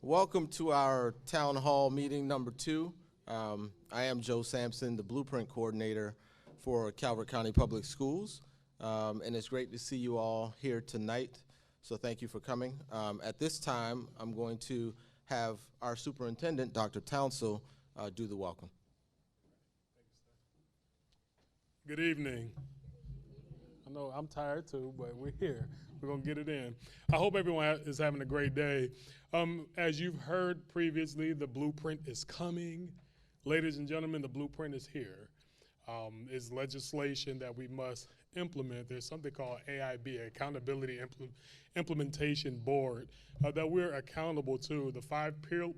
Welcome to our town hall meeting number 2. I am Joe Sampson, the Blueprint Coordinator for Calvert County Public Schools, and it's great to see you all here tonight, so thank you for coming. At this time, I'm going to have our superintendent, Dr. Townsell, do the welcome. Good evening. I know I'm tired too, but we're here. We're going to get it in. I hope everyone is having a great day. As you've heard previously, the blueprint is coming. Ladies and gentlemen, the blueprint is here. It's legislation that we must implement. There's something called AIB, Accountability Implementation Board, that we're accountable to. The 5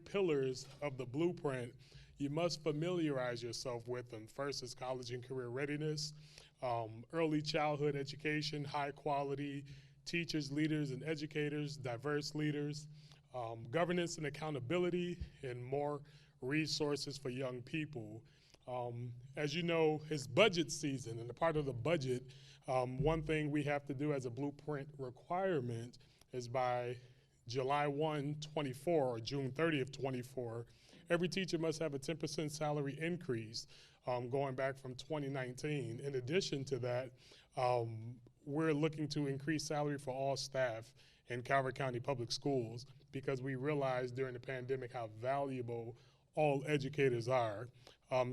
pillars of the blueprint, you must familiarize yourself with them. First is college and career readiness, early childhood education, high quality teachers, leaders, and educators, diverse leaders, governance and accountability, and more resources for young people. As you know, it's budget season, and a part of the budget, one thing we have to do as a blueprint requirement is by July 1, 24, or June 30th, 24, every teacher must have a 10% salary increase going back from 2019. In addition to that, we're looking to increase salary for all staff in Calvert County Public Schools because we realized during the pandemic how valuable all educators are.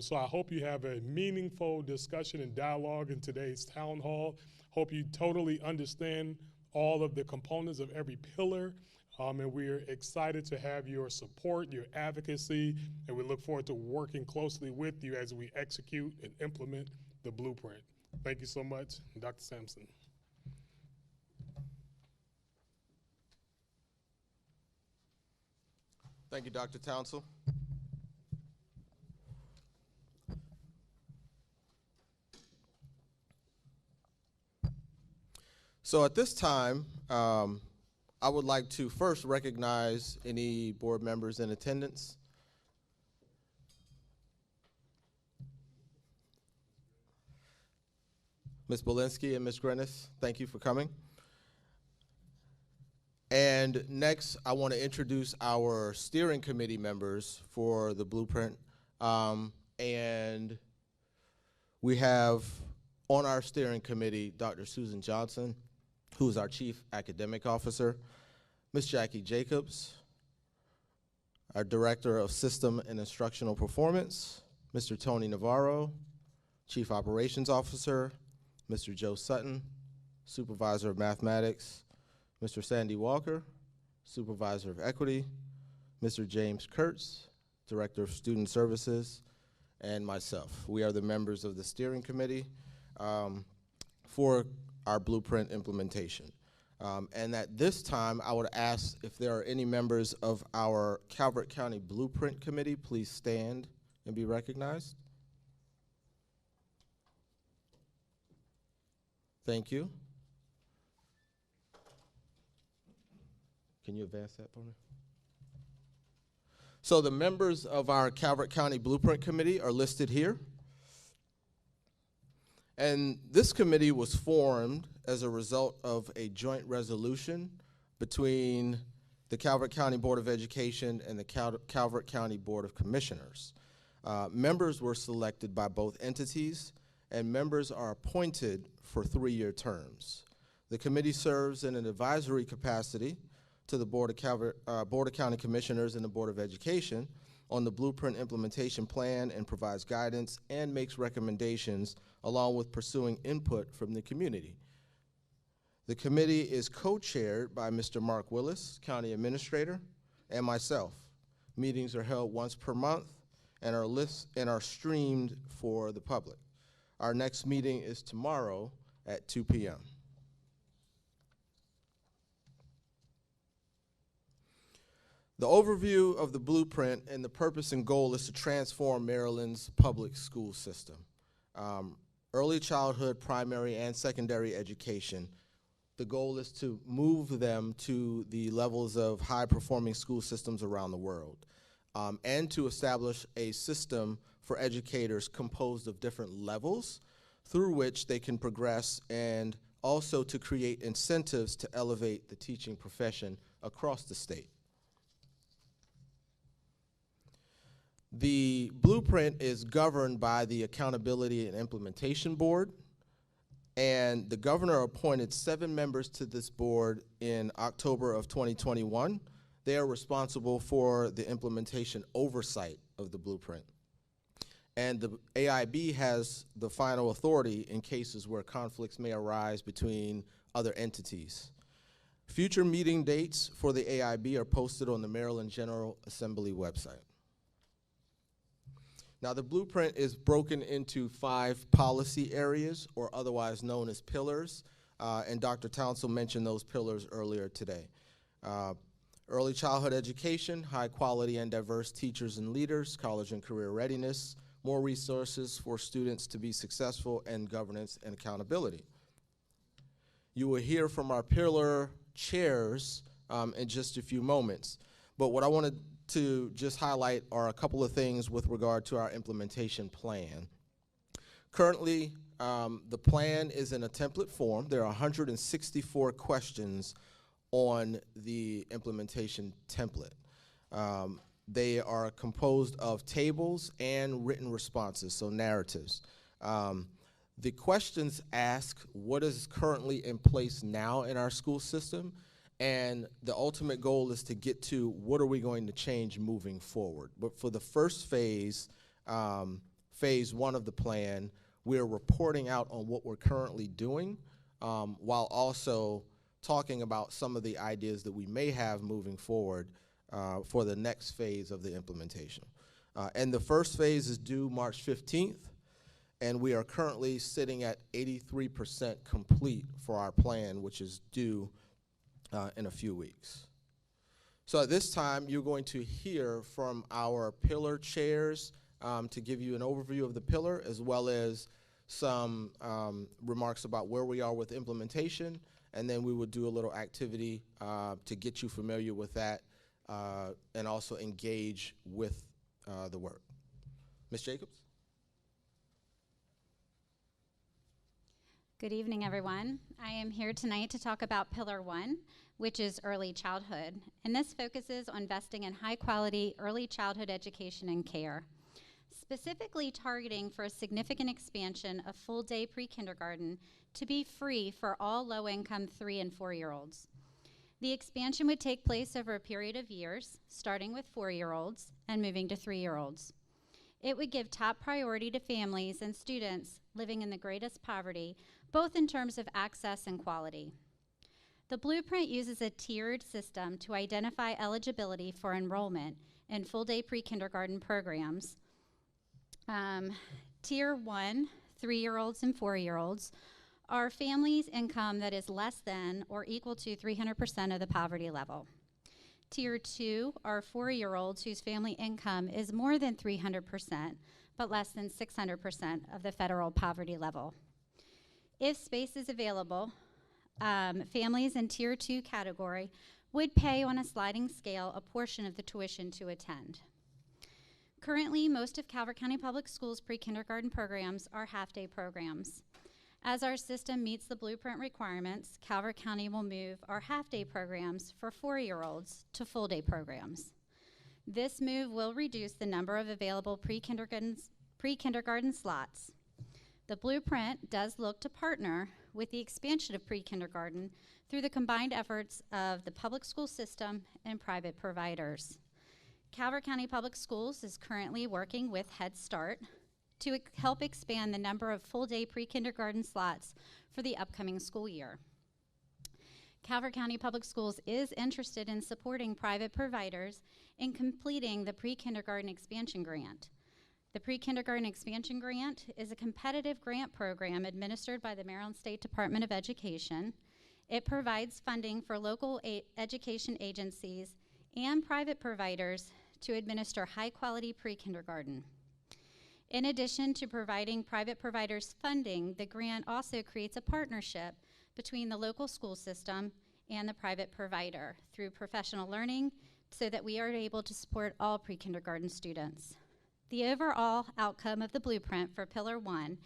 So I hope you have a meaningful discussion and dialogue in today's town hall. Hope you totally understand all of the components of every pillar. And we're excited to have your support, your advocacy, and we look forward to working closely with you as we execute and implement the blueprint. Thank you so much, Dr. Sampson. Thank you, Dr. Townsell. So at this time, I would like to first recognize any board members in attendance. Ms. Belinsky and Ms. Grennis, thank you for coming. And next, I want to introduce our steering committee members for the blueprint. And we have on our steering committee, Dr. Susan Johnson, who is our Chief Academic Officer, Ms. Jackie Jacobs, our Director of System and Instructional Performance, Mr. Tony Navarro, Chief Operations Officer, Mr. Joe Sutton, Supervisor of Mathematics, Mr. Sandy Walker, Supervisor of Equity, Mr. James Kurtz, Director of Student Services, and myself. We are the members of the steering committee for our blueprint implementation. And at this time, I would ask if there are any members of our Calvert County Blueprint Committee, please stand and be recognized. Thank you. Can you advance that for me? So the members of our Calvert County Blueprint Committee are listed here. And this committee was formed as a result of a joint resolution between the Calvert County Board of Education and the Calvert County Board of Commissioners. Members were selected by both entities, and members are appointed for 3-year terms. The committee serves in an advisory capacity to the Board of County Commissioners and the Board of Education on the Blueprint Implementation Plan and provides guidance and makes recommendations along with pursuing input from the community. The committee is co-chaired by Mr. Mark Willis, County Administrator, and myself. Meetings are held once per month and are streamed for the public. Our next meeting is tomorrow at 2 p.m. The overview of the blueprint and the purpose and goal is to transform Maryland's public school system. Early childhood, primary, and secondary education. The goal is to move them to the levels of high-performing school systems around the world, and to establish a system for educators composed of different levels through which they can progress, and also to create incentives to elevate the teaching profession across the state. The blueprint is governed by the Accountability and Implementation Board, and the governor appointed 7 members to this board in October of 2021. They are responsible for the implementation oversight of the blueprint. And the AIB has the final authority in cases where conflicts may arise between other entities. Future meeting dates for the AIB are posted on the Maryland General Assembly website. Now, the blueprint is broken into 5 policy areas, or otherwise known as pillars, and Dr. Townsell mentioned those pillars earlier today. Early childhood education, high quality and diverse teachers and leaders, college and career readiness, more resources for students to be successful, and governance and accountability. You will hear from our pillar chairs in just a few moments, but what I wanted to just highlight are a couple of things with regard to our implementation plan. Currently, the plan is in a template form. There are 164 questions on the implementation template. They are composed of tables and written responses, so narratives. The questions ask what is currently in place now in our school system, and the ultimate goal is to get to what are we going to change moving forward. But for the first phase, phase 1 of the plan, we're reporting out on what we're currently doing, while also talking about some of the ideas that we may have moving forward for the next phase of the implementation. And the first phase is due March 15th, and we are currently sitting at 83% complete for our plan, which is due in a few weeks. So at this time, you're going to hear from our pillar chairs to give you an overview of the pillar, as well as some remarks about where we are with implementation, and then we will do a little activity to get you familiar with that and also engage with the work. Ms. Jacobs? Good evening, everyone. I am here tonight to talk about Pillar 1, which is early childhood. And this focuses on investing in high-quality early childhood education and care, specifically targeting for a significant expansion of full-day pre-kindergarten to be free for all low-income 3- and 4-year-olds. The expansion would take place over a period of years, starting with 4-year-olds and moving to 3-year-olds. It would give top priority to families and students living in the greatest poverty, both in terms of access and quality. The blueprint uses a tiered system to identify eligibility for enrollment in full-day pre-kindergarten programs. Tier 1, 3-year-olds and 4-year-olds, are families' income that is less than or equal to 300% of the poverty level. Tier 2 are 4-year-olds whose family income is more than 300%, but less than 600% of the federal poverty level. If space is available, families in Tier 2 category would pay on a sliding scale a portion of the tuition to attend. Currently, most of Calvert County Public Schools pre-kindergarten programs are half-day programs. As our system meets the blueprint requirements, Calvert County will move our half-day programs for 4-year-olds to full-day programs. This move will reduce the number of available pre-kindergarten slots. The blueprint does look to partner with the expansion of pre-kindergarten through the combined efforts of the public school system and private providers. Calvert County Public Schools is currently working with Head Start to help expand the number of full-day pre-kindergarten slots for the upcoming school year. Calvert County Public Schools is interested in supporting private providers in completing the pre-kindergarten expansion grant. The pre-kindergarten expansion grant is a competitive grant program administered by the Maryland State Department of Education. It provides funding for local education agencies and private providers to administer high-quality pre-kindergarten. In addition to providing private providers funding, the grant also creates a partnership between the local school system and the private provider through professional learning so that we are able to support all pre-kindergarten students. The overall outcome of the blueprint for Pillar 1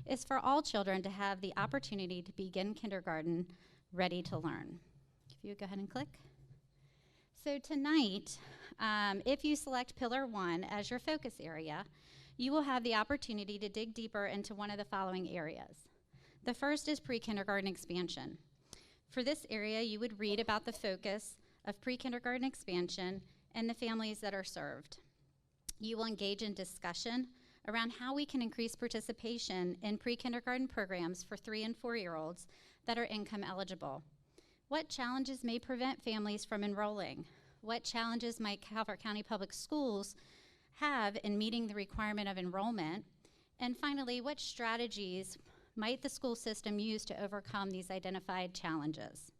is for all children to have the opportunity to begin kindergarten ready to learn. If you would go ahead and click. So tonight, if you select Pillar 1 as your focus area, you will have the opportunity to dig deeper into one of the following areas. The first is pre-kindergarten expansion. For this area, you would read about the focus of pre-kindergarten expansion and the families that are served. You will engage in discussion around how we can increase participation in pre-kindergarten programs for 3 and 4-year-olds that are income eligible. What challenges may prevent families from enrolling? What challenges might Calvert County Public Schools have in meeting the requirement of enrollment? And finally, what strategies might the school system use to overcome these identified challenges?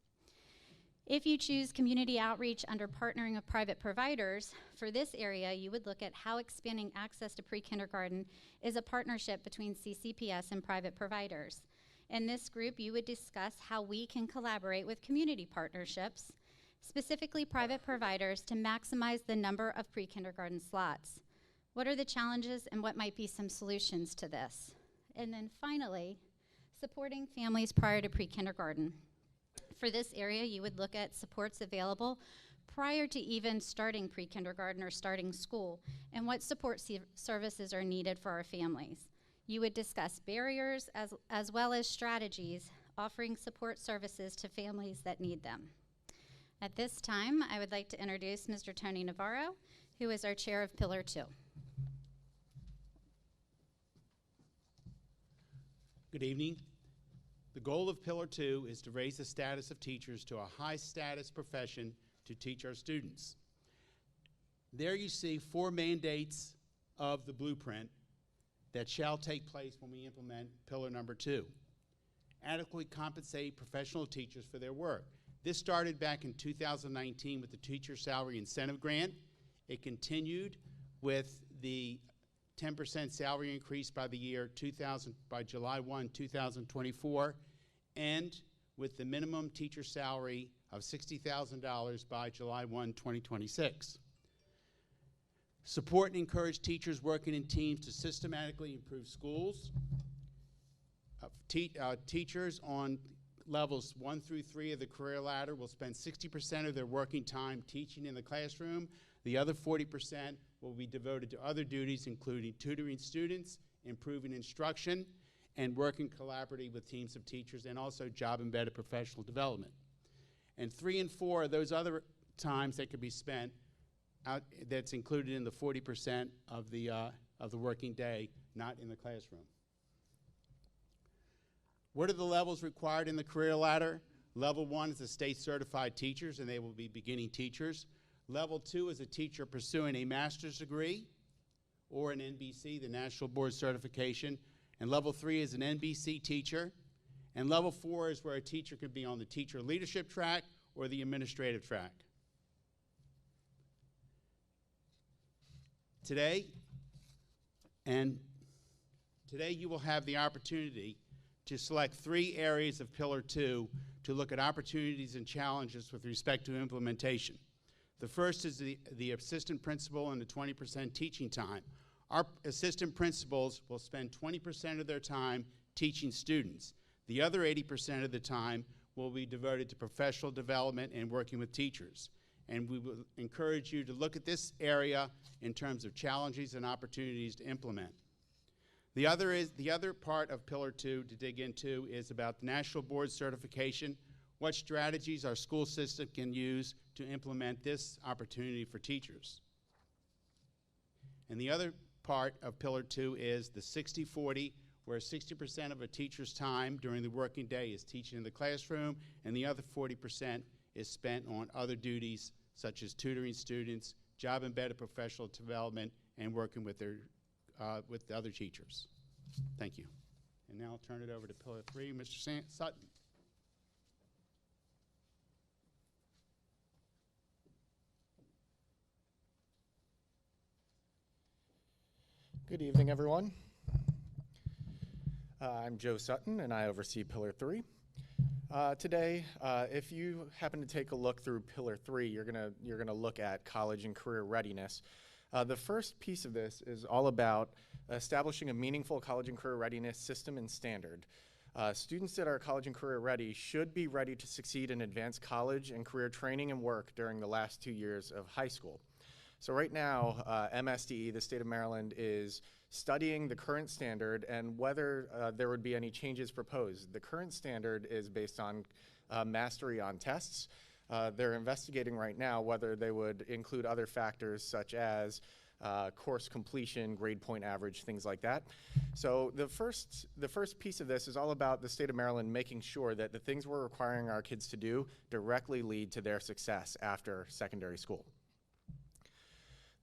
If you choose community outreach under partnering with private providers, for this area, you would look at how expanding access to pre-kindergarten is a partnership between CCPS and private providers. In this group, you would discuss how we can collaborate with community partnerships, specifically private providers, to maximize the number of pre-kindergarten slots. What are the challenges and what might be some solutions to this? And then finally, supporting families prior to pre-kindergarten. For this area, you would look at supports available prior to even starting pre-kindergarten or starting school, and what support services are needed for our families. You would discuss barriers as well as strategies, offering support services to families that need them. At this time, I would like to introduce Mr. Tony Navarro, who is our chair of Pillar 2. Good evening. The goal of Pillar 2 is to raise the status of teachers to a high status profession to teach our students. There you see 4 mandates of the blueprint that shall take place when we implement Pillar number 2. Adequately compensate professional teachers for their work. This started back in 2019 with the Teacher Salary Incentive Grant. It continued with the 10% salary increase by by July 1, 2024, and with the minimum teacher salary of $60,000 by July 1, 2026. Support and encourage teachers working in teams to systematically improve schools. Teachers on levels 1 through 3 of the career ladder will spend 60% of their working time teaching in the classroom. The other 40% will be devoted to other duties, including tutoring students, improving instruction, and working collaboratively with teams of teachers, and also job-embedded professional development. And 3 and 4 are those other times that could be spent out, that's included in the 40% of the working day, not in the classroom. What are the levels required in the career ladder? Level 1 is the state certified teachers, and they will be beginning teachers. Level 2 is a teacher pursuing a master's degree or an NBC, the National Board Certification. And level 3 is an NBC teacher. And level 4 is where a teacher could be on the teacher leadership track or the administrative track. Today you will have the opportunity to select 3 areas of Pillar 2 to look at opportunities and challenges with respect to implementation. The first is the assistant principal and the 20% teaching time. Our assistant principals will spend 20% of their time teaching students. The other 80% of the time will be devoted to professional development and working with teachers. And we will encourage you to look at this area in terms of challenges and opportunities to implement. The other part of Pillar 2 to dig into is about the National Board Certification, what strategies our school system can use to implement this opportunity for teachers. And the other part of Pillar 2 is the 60-40, where 60% of a teacher's time during the working day is teaching in the classroom, and the other 40% is spent on other duties such as tutoring students, job-embedded professional development, and working with the other teachers. Thank you. And now I'll turn it over to Pillar 3, Mr. Sutton. Good evening, everyone. I'm Joe Sutton, and I oversee Pillar 3. Today, if you happen to take a look through Pillar 3, you're gonna look at college and career readiness. The first piece of this is all about establishing a meaningful college and career readiness system and standard. Students that are college and career ready should be ready to succeed in advanced college and career training and work during the last 2 years of high school. So right now, MSDE, the state of Maryland, is studying the current standard and whether there would be any changes proposed. The current standard is based on mastery on tests. They're investigating right now whether they would include other factors such as course completion, grade point average, things like that. So the first piece of this is all about the state of Maryland making sure that the things we're requiring our kids to do directly lead to their success after secondary school.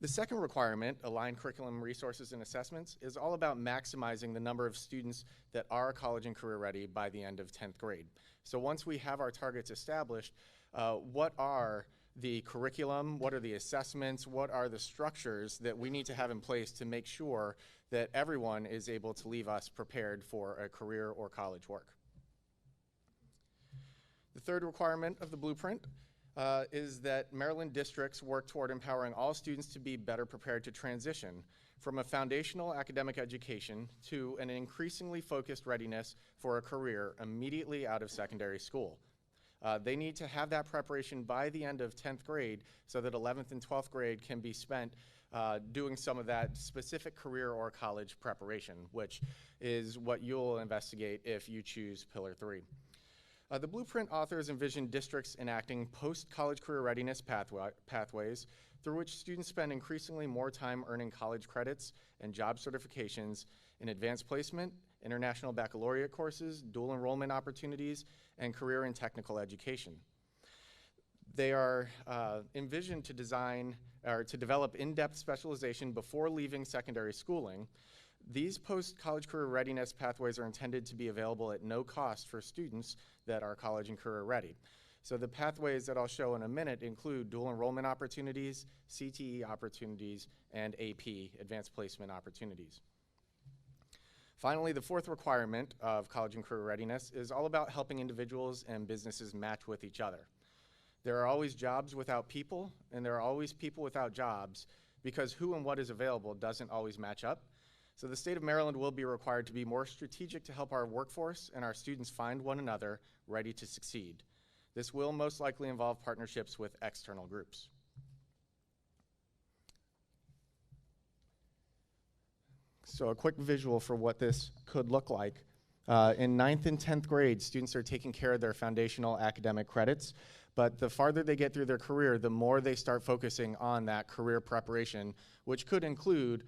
The second requirement, aligned curriculum, resources, and assessments, is all about maximizing the number of students that are college and career ready by the end of 10th grade. So once we have our targets established, what are the curriculum, what are the assessments, what are the structures that we need to have in place to make sure that everyone is able to leave us prepared for a career or college work. The third requirement of the blueprint is that Maryland districts work toward empowering all students to be better prepared to transition from a foundational academic education to an increasingly focused readiness for a career immediately out of secondary school. They need to have that preparation by the end of 10th grade so that 11th and 12th grade can be spent doing some of that specific career or college preparation, which is what you'll investigate if you choose Pillar 3. The blueprint authors envision districts enacting post-college career readiness pathways through which students spend increasingly more time earning college credits and job certifications in advanced placement, international baccalaureate courses, dual enrollment opportunities, and career and technical education. They are envisioned to design or to develop in-depth specialization before leaving secondary schooling. These post-college career readiness pathways are intended to be available at no cost for students that are college and career ready. So the pathways that I'll show in a minute include dual enrollment opportunities, CTE opportunities, and AP, advanced placement opportunities. Finally, the fourth requirement of college and career readiness is all about helping individuals and businesses match with each other. There are always jobs without people, and there are always people without jobs, because who and what is available doesn't always match up. So the state of Maryland will be required to be more strategic to help our workforce and our students find one another ready to succeed. This will most likely involve partnerships with external groups. So a quick visual for what this could look like. In 9th and 10th grade, students are taking care of their foundational academic credits, but the farther they get through their career, the more they start focusing on that career preparation, which could include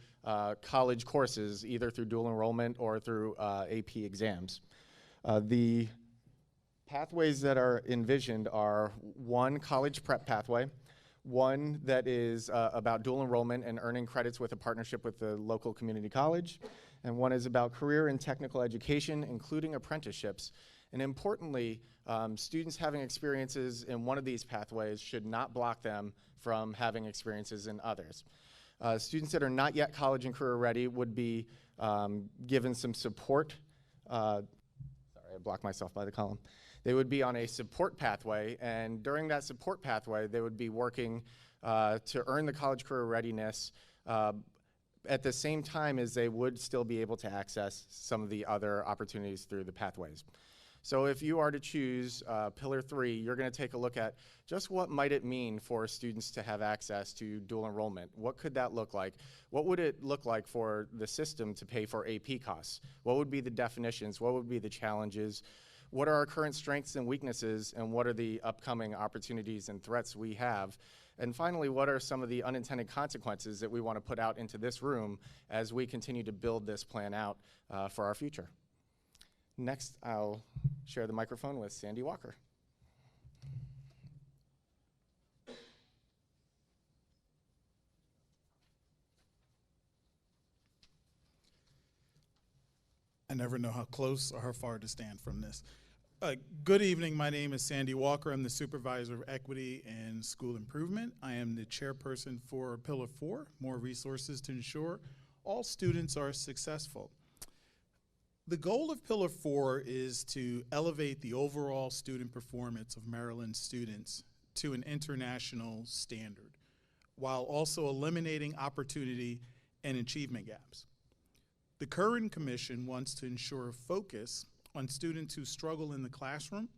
college courses, either through dual enrollment or through AP exams. The pathways that are envisioned are one college prep pathway, one that is about dual enrollment and earning credits with a partnership with the local community college, and one is about career and technical education, including apprenticeships. And importantly, students having experiences in one of these pathways should not block them from having experiences in others. Students that are not yet college and career ready would be given some support. Sorry, I blocked myself by the column. They would be on a support pathway, and during that support pathway, they would be working to earn the college career readiness at the same time as they would still be able to access some of the other opportunities through the pathways. So if you are to choose Pillar 3, you're going to take a look at just what might it mean for students to have access to dual enrollment. What could that look like? What would it look like for the system to pay for AP costs? What would be the definitions? What would be the challenges? What are our current strengths and weaknesses, and what are the upcoming opportunities and threats we have? And finally, what are some of the unintended consequences that we want to put out into this room as we continue to build this plan out for our future? Next, I'll share the microphone with Sandy Walker. I never know how close or how far to stand from this. Good evening, my name is Sandy Walker. I'm the Supervisor of Equity and School Improvement. I am the chairperson for Pillar 4, more resources to ensure all students are successful. The goal of Pillar 4 is to elevate the overall student performance of Maryland students to an international standard, while also eliminating opportunity and achievement gaps. The current commission wants to ensure focus on students who struggle in the classroom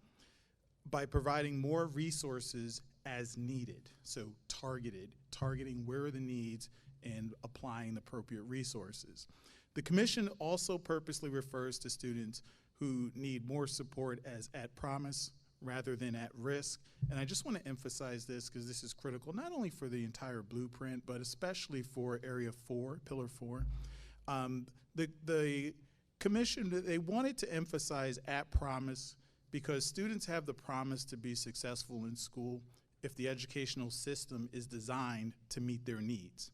by providing more resources as needed. So targeting where are the needs and applying the appropriate resources. The commission also purposely refers to students who need more support as at promise rather than at risk. And I just want to emphasize this because this is critical, not only for the entire blueprint, but especially for Area 4, Pillar 4. The commission, they wanted to emphasize at promise because students have the promise to be successful in school if the educational system is designed to meet their needs.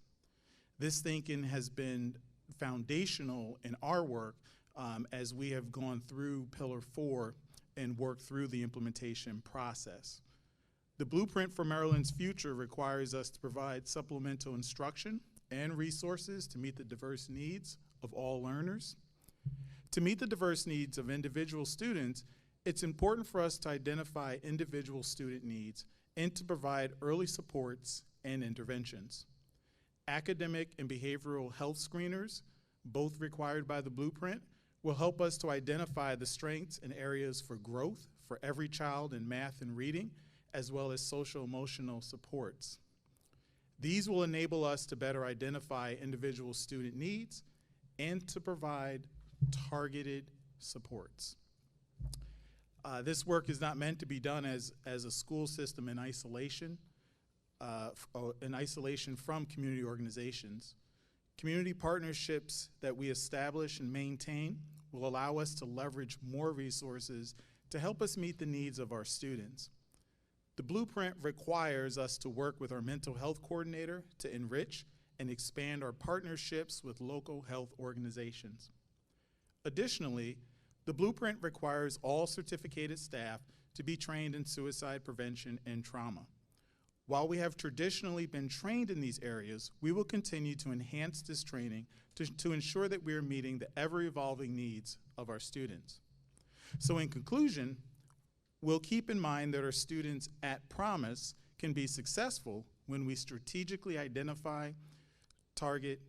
This thinking has been foundational in our work as we have gone through Pillar 4 and worked through the implementation process. The Blueprint for Maryland's Future requires us to provide supplemental instruction and resources to meet the diverse needs of all learners. To meet the diverse needs of individual students, it's important for us to identify individual student needs and to provide early supports and interventions. Academic and behavioral health screeners, both required by the Blueprint, will help us to identify the strengths and areas for growth for every child in math and reading, as well as social-emotional supports. These will enable us to better identify individual student needs and to provide targeted supports. This work is not meant to be done as a school system in isolation from community organizations. Community partnerships that we establish and maintain will allow us to leverage more resources to help us meet the needs of our students. The Blueprint requires us to work with our mental health coordinator to enrich and expand our partnerships with local health organizations. Additionally, the Blueprint requires all certificated staff to be trained in suicide prevention and trauma. While we have traditionally been trained in these areas, we will continue to enhance this training to ensure that we are meeting the ever-evolving needs of our students. So in conclusion, we'll keep in mind that our students at promise can be successful when we strategically identify, target,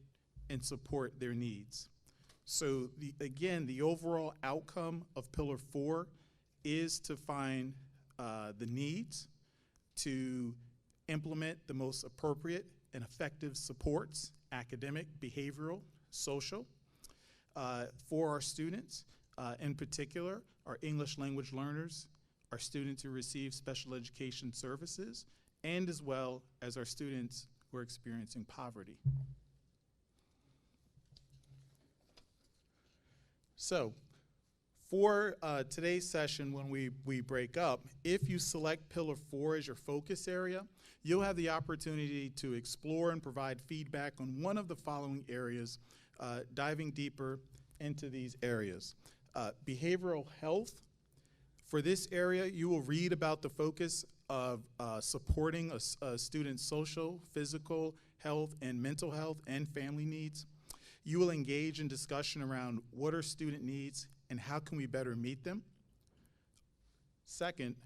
and support their needs. So again, the overall outcome of Pillar 4 is to find the needs, to implement the most appropriate and effective supports, academic, behavioral, social, for our students, in particular, our English language learners, our students who receive special education services, and as well as our students who are experiencing poverty. So, for today's session, when we break up, if you select Pillar 4 as your focus area, you'll have the opportunity to explore and provide feedback on one of the following areas, diving deeper into these areas. Behavioral health. For this area, you will read about the focus of supporting a student's social, physical health, and mental health and family needs. You will engage in discussion around what are student needs and how can we better meet them. Second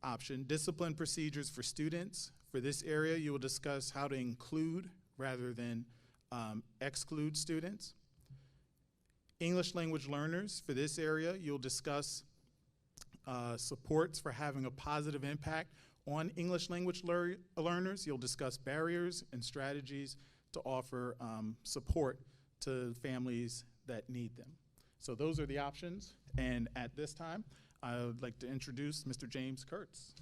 option, discipline procedures for students. For this area, you will discuss how to include rather than exclude students. English language learners. For this area, you'll discuss supports for having a positive impact on English language learners. You'll discuss barriers and strategies to offer support to families that need them. So those are the options, and at this time, I would like to introduce Mr. James Kurtz.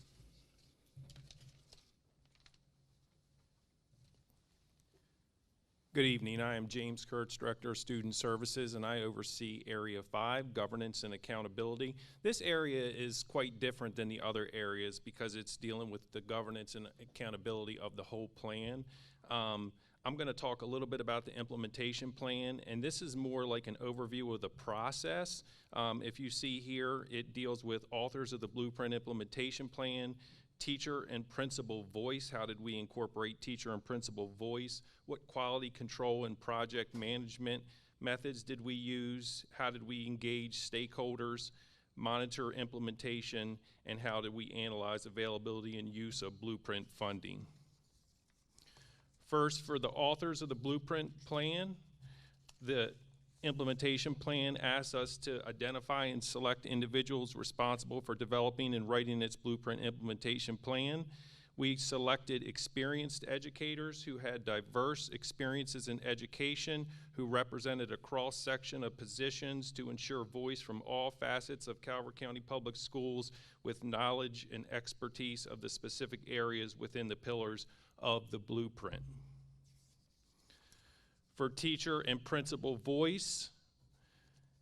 Good evening. I am James Kurtz, Director of Student Services, and I oversee Area 5, Governance and Accountability. This area is quite different than the other areas because it's dealing with the governance and accountability of the whole plan. I'm going to talk a little bit about the implementation plan, and this is more like an overview of the process. If you see here, it deals with authors of the Blueprint implementation plan, teacher and principal voice. How did we incorporate teacher and principal voice? What quality control and project management methods did we use? How did we engage stakeholders, monitor implementation, and how did we analyze availability and use of Blueprint funding? First, for the authors of the Blueprint plan, the implementation plan asks us to identify and select individuals responsible for developing and writing its blueprint implementation plan. We selected experienced educators who had diverse experiences in education, who represented a cross-section of positions to ensure voice from all facets of Calvert County Public Schools with knowledge and expertise of the specific areas within the pillars of the blueprint. For teacher and principal voice,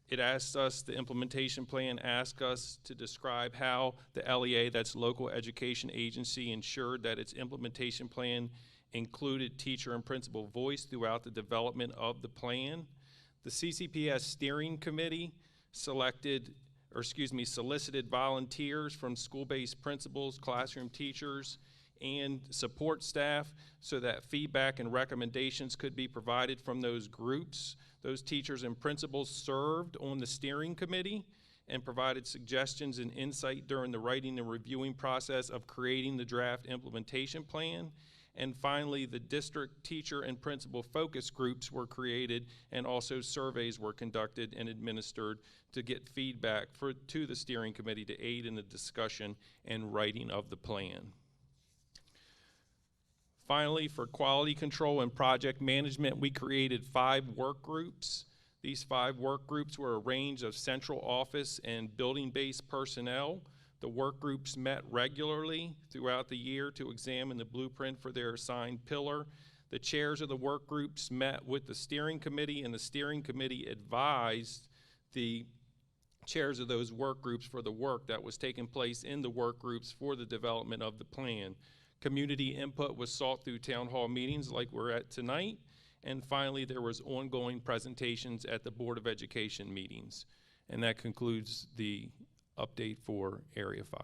it asks us, the implementation plan asks us to describe how the LEA, that's Local Education Agency, ensured that its implementation plan included teacher and principal voice throughout the development of the plan. The CCPS Steering Committee solicited volunteers from school-based principals, classroom teachers, and support staff so that feedback and recommendations could be provided from those groups. Those teachers and principals served on the steering committee and provided suggestions and insight during the writing and reviewing process of creating the draft implementation plan. And finally, the district teacher and principal focus groups were created, and also surveys were conducted and administered to get feedback to the steering committee to aid in the discussion and writing of the plan. Finally, for quality control and project management, we created 5 work groups. These 5 work groups were a range of central office and building-based personnel. The work groups met regularly throughout the year to examine the blueprint for their assigned pillar. The chairs of the work groups met with the steering committee, and the steering committee advised the chairs of those work groups for the work that was taking place in the work groups for the development of the plan. Community input was sought through town hall meetings like we're at tonight. And finally, there was ongoing presentations at the Board of Education meetings. And that concludes the update for Area 5.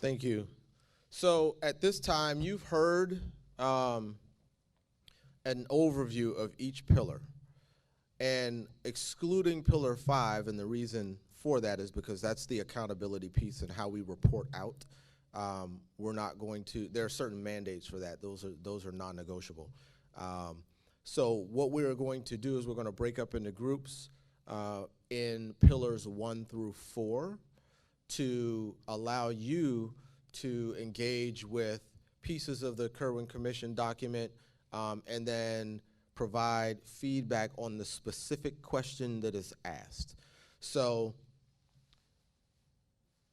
Thank you. So at this time, you've heard an overview of each pillar, and excluding pillar 5, and the reason for that is because that's the accountability piece and how we report out. We're not going to, there are certain mandates for that. Those are non-negotiable. So what we're going to do is we're going to break up into groups in pillars 1 through 4 to allow you to engage with pieces of the Kerwin Commission document, and then provide feedback on the specific question that is asked. So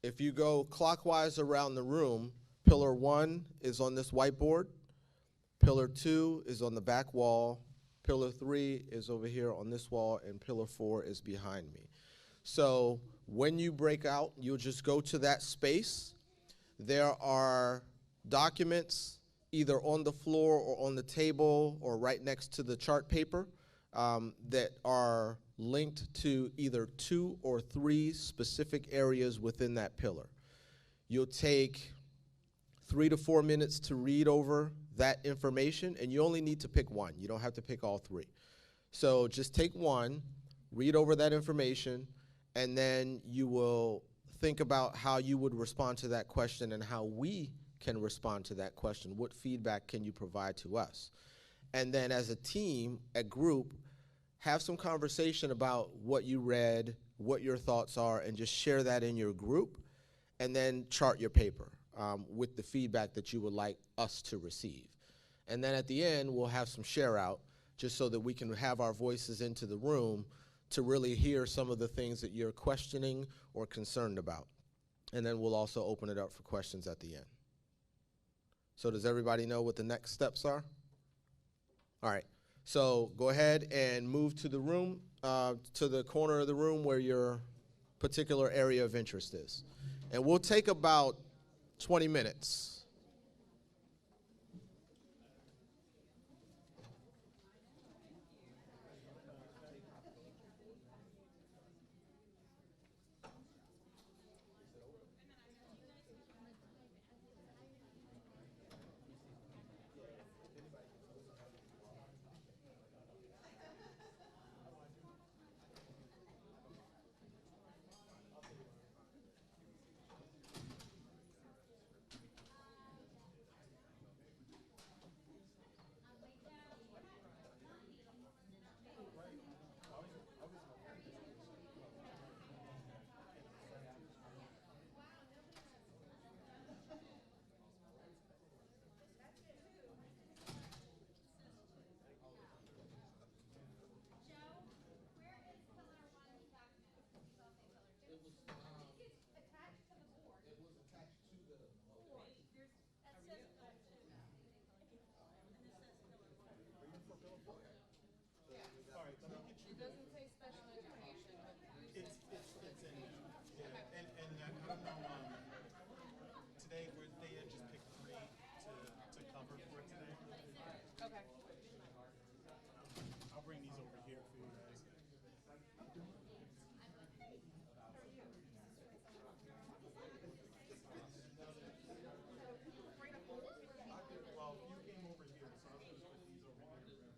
if you go clockwise around the room, pillar 1 is on this whiteboard, pillar 2 is on the back wall, pillar 3 is over here on this wall, and pillar 4 is behind me. So when you break out, you'll just go to that space. There are documents either on the floor or on the table or right next to the chart paper that are linked to either 2 or 3 specific areas within that pillar. You'll take 3 to 4 minutes to read over that information, and you only need to pick one. You don't have to pick all 3. So just take one, read over that information, and then you will think about how you would respond to that question and how we can respond to that question. What feedback can you provide to us? And then as a team, a group, have some conversation about what you read, what your thoughts are, and just share that in your group, and then chart your paper with the feedback that you would like us to receive. And then at the end, we'll have some share out just so that we can have our voices into the room to really hear some of the things that you're questioning or concerned about. And then we'll also open it up for questions at the end. So does everybody know what the next steps are? All right, so go ahead and move to the room, to the corner of the room where your particular area of interest is. And we'll take about 20 minutes. I'll bring these over here for you guys. Well, you came over here, so I was going to put these over here for everyone.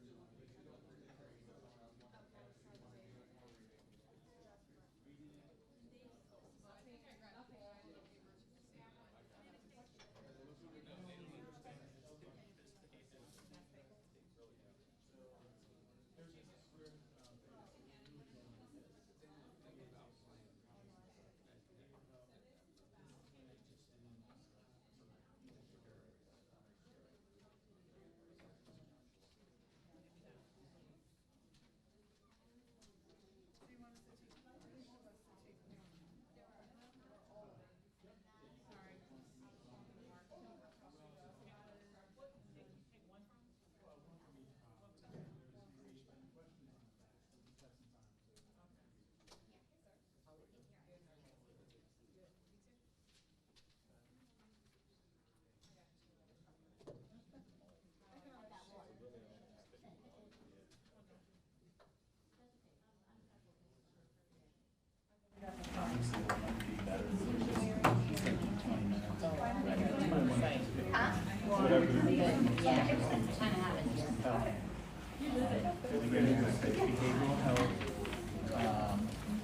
Behavioral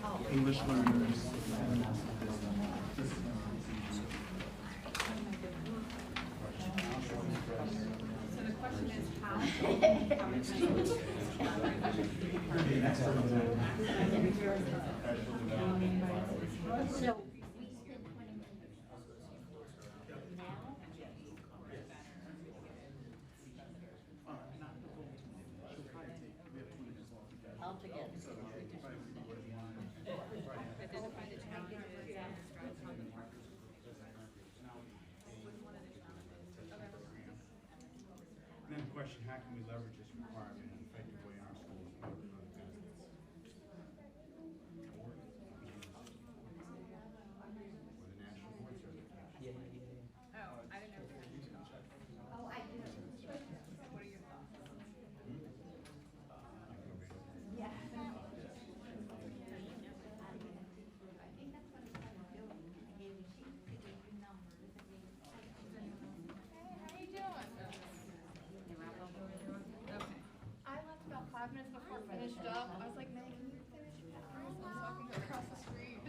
health, English learners, and So the question is how So altogether. identify the challenges and strive for them. And then the question, how can we leverage this requirement in an effective way in our schools? Or the national board certification. Oh, I didn't know. Oh, I do. What are your thoughts? Yeah. I think that's what it's gonna do. I gave you sheets, I gave you numbers, I gave you. Hey, how you doing? Okay. I left about 5 minutes before it finished up. I was like, Meg, can you finish it? I was talking across the street.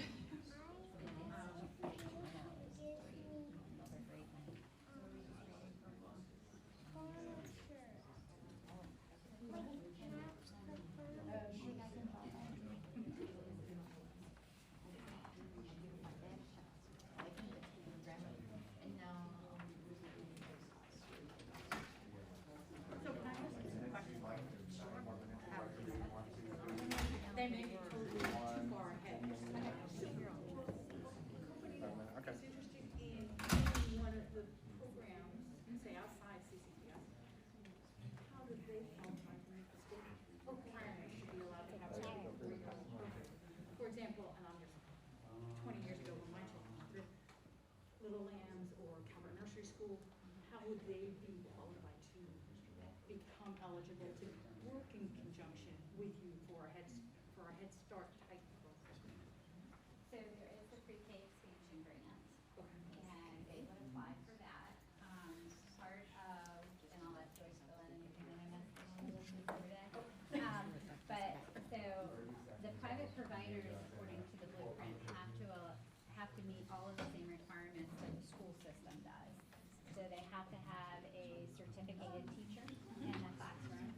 So can I ask you some questions? They may be totally too far ahead. Okay. Is interested in any one of the programs, say outside CCPS, how do they qualify to make the state requirement to be allowed to have a child? For example, and I'm just 20 years ago when my children went through Little Lambs or Calvert Nursery School, how would they be qualified to become eligible to work in conjunction with you for a Head Start type program? So there is a pre-K expansion grant, and they would apply for that. Part of, and I'll let Joyce fill in anything that I missed along the way today. But so the private providers, according to the blueprint, have to meet all of the same requirements that the school system does. So they have to have a certificated teacher in the classroom.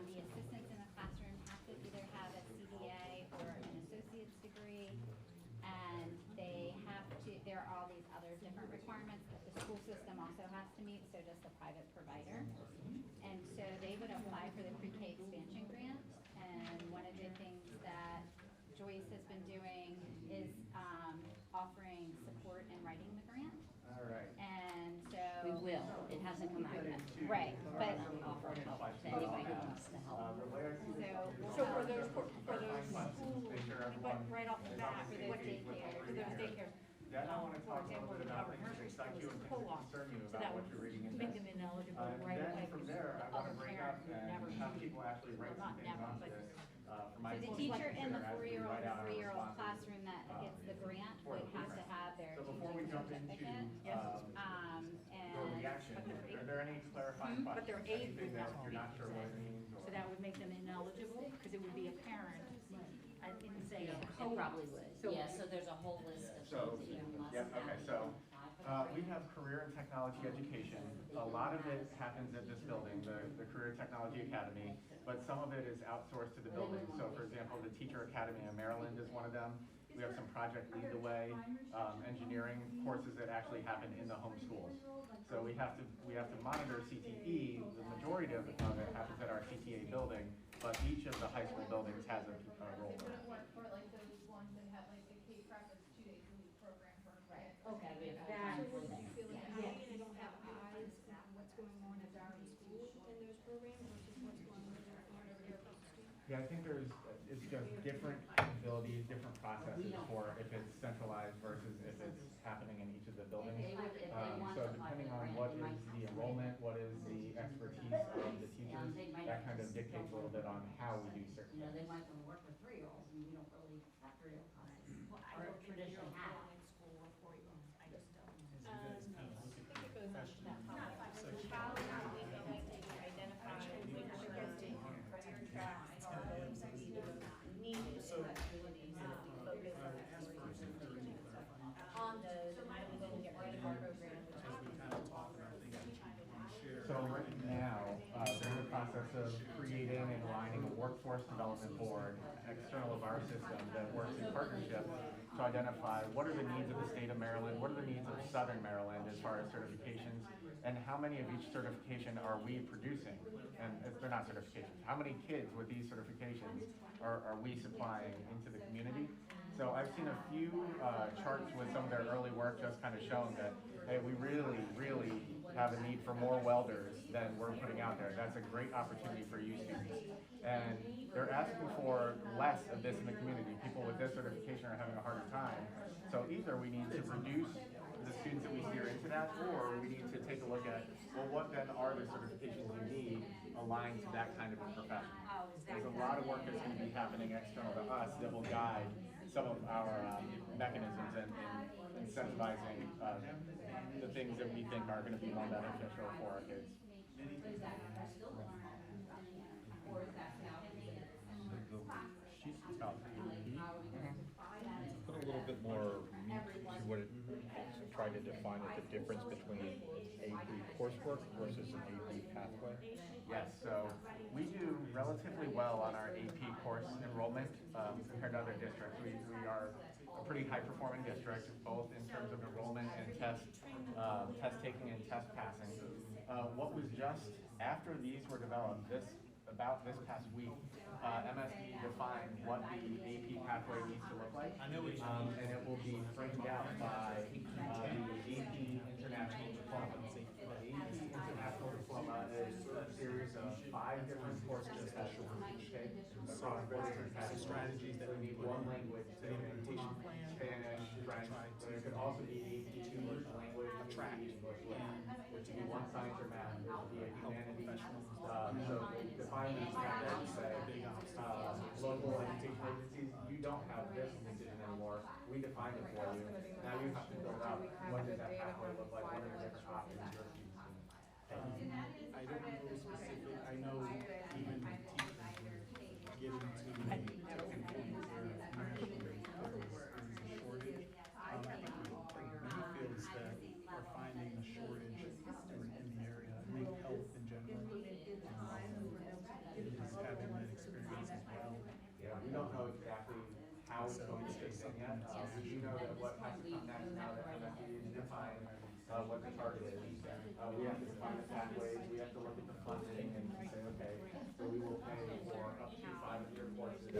The assistants in the classroom have to either have a CDA or an associate's degree, and they have to, there are all these other different requirements that the school system also has to meet, so does the private provider. And so they would apply for the pre-K expansion grant, and one of the things that Joyce has been doing is offering support in writing the grant. All right. And so. We will, it hasn't come out yet. Right, but Offer help to anybody who wants to help. so. So for those schools, but right off the bat, For those daycares. for those daycares, Then I want to for talk a little example, bit about our things that nursery excite school you is and things that co-op, concern you so that about what would you're reading in make this. them ineligible And right then away. from because there, I the want to other break parent up would never and have people actually write Well, some not things never, onto but- this. For my The school teacher in the as we 4-year-old write and out our 3-year-old responses. classroom that gets the grant for would the have to program. have their So before we teaching jump into certificate. your And reaction, are there any clarifying questions? But their age Anything would that have to you're be not sure what it means? So that would make them ineligible, because it would be a parent, in say, a It co-op. probably would, So- yeah, so there's a whole list of So, things that you must yeah, have. okay, so we have career and technology education. A lot of it happens at this building, the Career Technology Academy, but some of it is outsourced to the building. So for example, the Teacher Academy in Maryland is one of them. We have some Project Lead the Way, engineering courses that actually happen in the home schools. So we have to monitor CTE. The majority of it happens at our CTA building, but each of the high school buildings has a role. It wouldn't work for like those ones that have like the K-prep as 2 days a week program for kids. Okay, we have That- time for that. You feel like Yeah. they don't have eyes on what's going on at their own school in those programs versus what's going on over here with the student? Yeah, I think it's just different capabilities, different processes for if it's centralized versus if it's happening in each of the buildings. If they want So to apply depending for on the what grant, is you the might enrollment, what is the expertise of the teachers, that kind of dictates a little bit on how we do certain You know, they things. might want to work with 3-year-olds, and we don't really have 3-year-old classes. Well, I Or don't think traditionally you're have. in school or 4-year-olds, I just don't. How do we going to identify which career tracks are going to be the needed activities that we focus on those, and how do we going to get rid of our program, which As we kind of talk about things that you can share. So right now, we're in the process of creating and aligning a workforce development board, external of our system, that works in partnership to identify what are the needs of the state of Maryland, what are the needs of Southern Maryland as far as certifications, and how many of each certification are we producing? And if they're not certifications, how many kids with these certifications are we supplying into the community? So I've seen a few charts with some of their early work just kind of showing that, hey, we really, really have a need for more welders than we're putting out there. That's a great opportunity for you students. And they're asking for less of this in the community. People with this certification are having a harder time. So either we need to reduce the students that we steer into that, or we need to take a look at, well, what then are the certifications you need aligned to that kind of a profession? There's a lot of work that's going to be happening external to us that will guide some of our mechanisms in incentivizing the things that we think are going to be more beneficial for our kids. Sheet about AP. Put a little bit more meat to what it tried to define it, the difference between AP coursework versus an AP pathway. Yes, so we do relatively well on our AP course enrollment compared to other districts. We are a pretty high-performing district, both in terms of enrollment and test taking and test passing. What was just after these were developed, about this past week, MSD defined what the AP pathway needs to look like, and it will be framed out by the AP International Diploma. The AP International Diploma is a series of 5 different courses that you take across 4 different categories. Strategies that we need one language, so implementation plan, Spanish, French, there could also be AP English language, track, English language, which would be one science or math, there would be a humanities. So they define these categories, say, local education agencies, you don't have this decision anymore, we define it for you. Now you have to build out, what does that pathway look like, what are the different options your students need? I don't know specific, I know even teachers were getting to a point where nationally there is a shortage. I think many fields that are finding a shortage in the area, I think health in general, is having that experience as well. Yeah, we don't know exactly how it's going to fit in yet. We do know that what has to come next now that MSD is defined what the target is. We have to define the pathways, we have to look at the funding and say, okay, so we will pay for up to 5-year courses.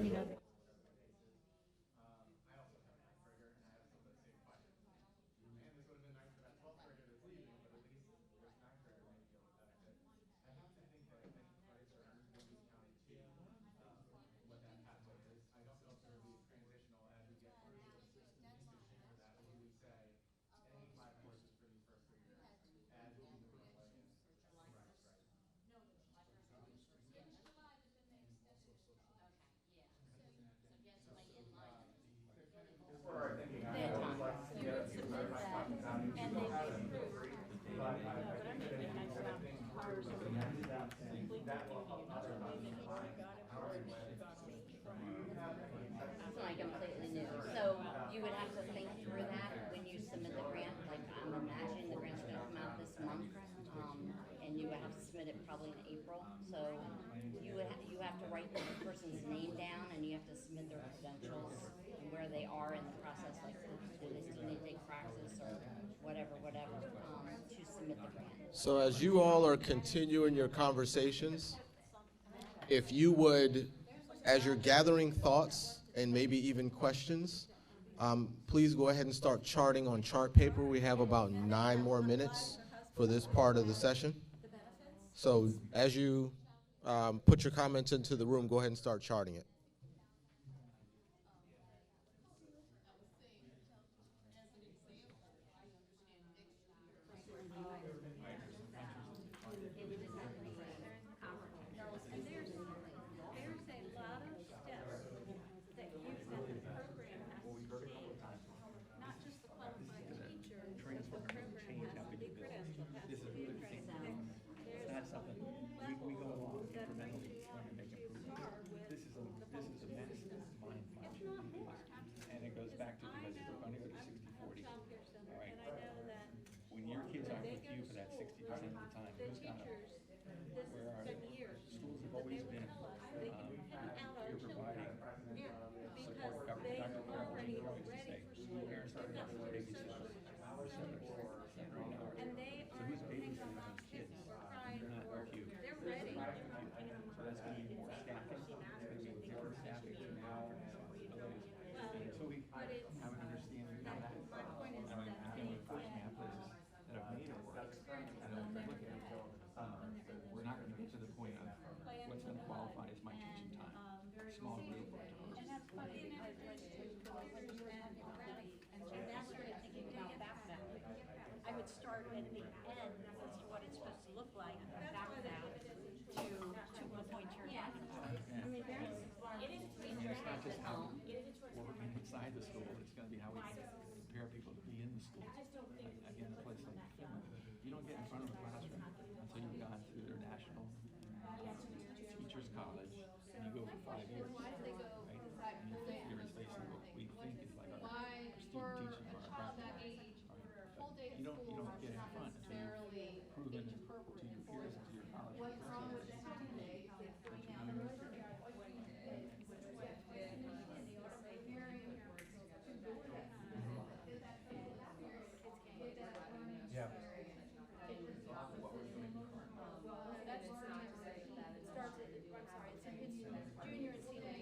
submit it probably in April. So you have to write the person's name down, and you have to submit their credentials and where they are in the process, like do they still need to take praxis or whatever, to submit the grant. So as you all are continuing your conversations, if you would, as you're gathering thoughts and maybe even questions, please go ahead and start charting on chart paper. We have about 9 more minutes for this part of the session. So as you put your comments into the room, go ahead and start charting it. We go along incrementally trying to make improvements. This is a massive mind punch. And it goes back to, because we're going to go to 60-40. All right. When your kids aren't with you for that 60% of the time, who's got them? Where are they? Schools have always been, you're providing support. Dr. Carroll used to say, parents are babysitters for 7 hours. So who's babysitting those kids? Not you. They're ready. So that's going to be more staffing. It's going to be different staffing to now. Until we have an understanding of that. Again, the first map places that have made it work. Look at it. We're not going to get to the point of what's going to qualify as my teaching time. Small group. And that's funny because when you were talking already, and I started thinking about that method. I would start at the end as to what it's supposed to look like, back that to the point you're talking about. I mean, it's not just how we're working inside the school, it's going to be how we prepare people to be in the school. Again, a place like Finland, you don't get in front of a classroom until you've gone through their national teachers college, and you go for 5 years, right? And your 5th year is basically what we think is like our student teaching or our practice. You don't get in front until you've proven to your peers and to your college professors that you know your field. Yeah. What we're doing before. It starts at, I'm sorry, it's junior and senior year,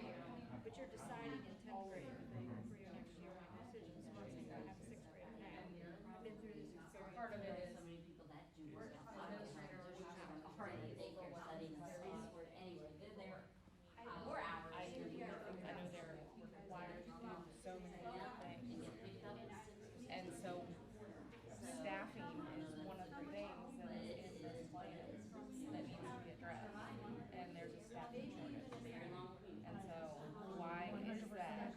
but you're deciding in 10th grade for your next year, my decision is not saying I have a 6th grade now. I've been through this experience. Part of it is so many people that do this are part of the daycare studying and stuff. Anyway, they're there 4 hours. I know they're required to do so many different things. And so staffing is one of the things that is in this plan that needs to be addressed. And there's a staffing shortage. And so why is that?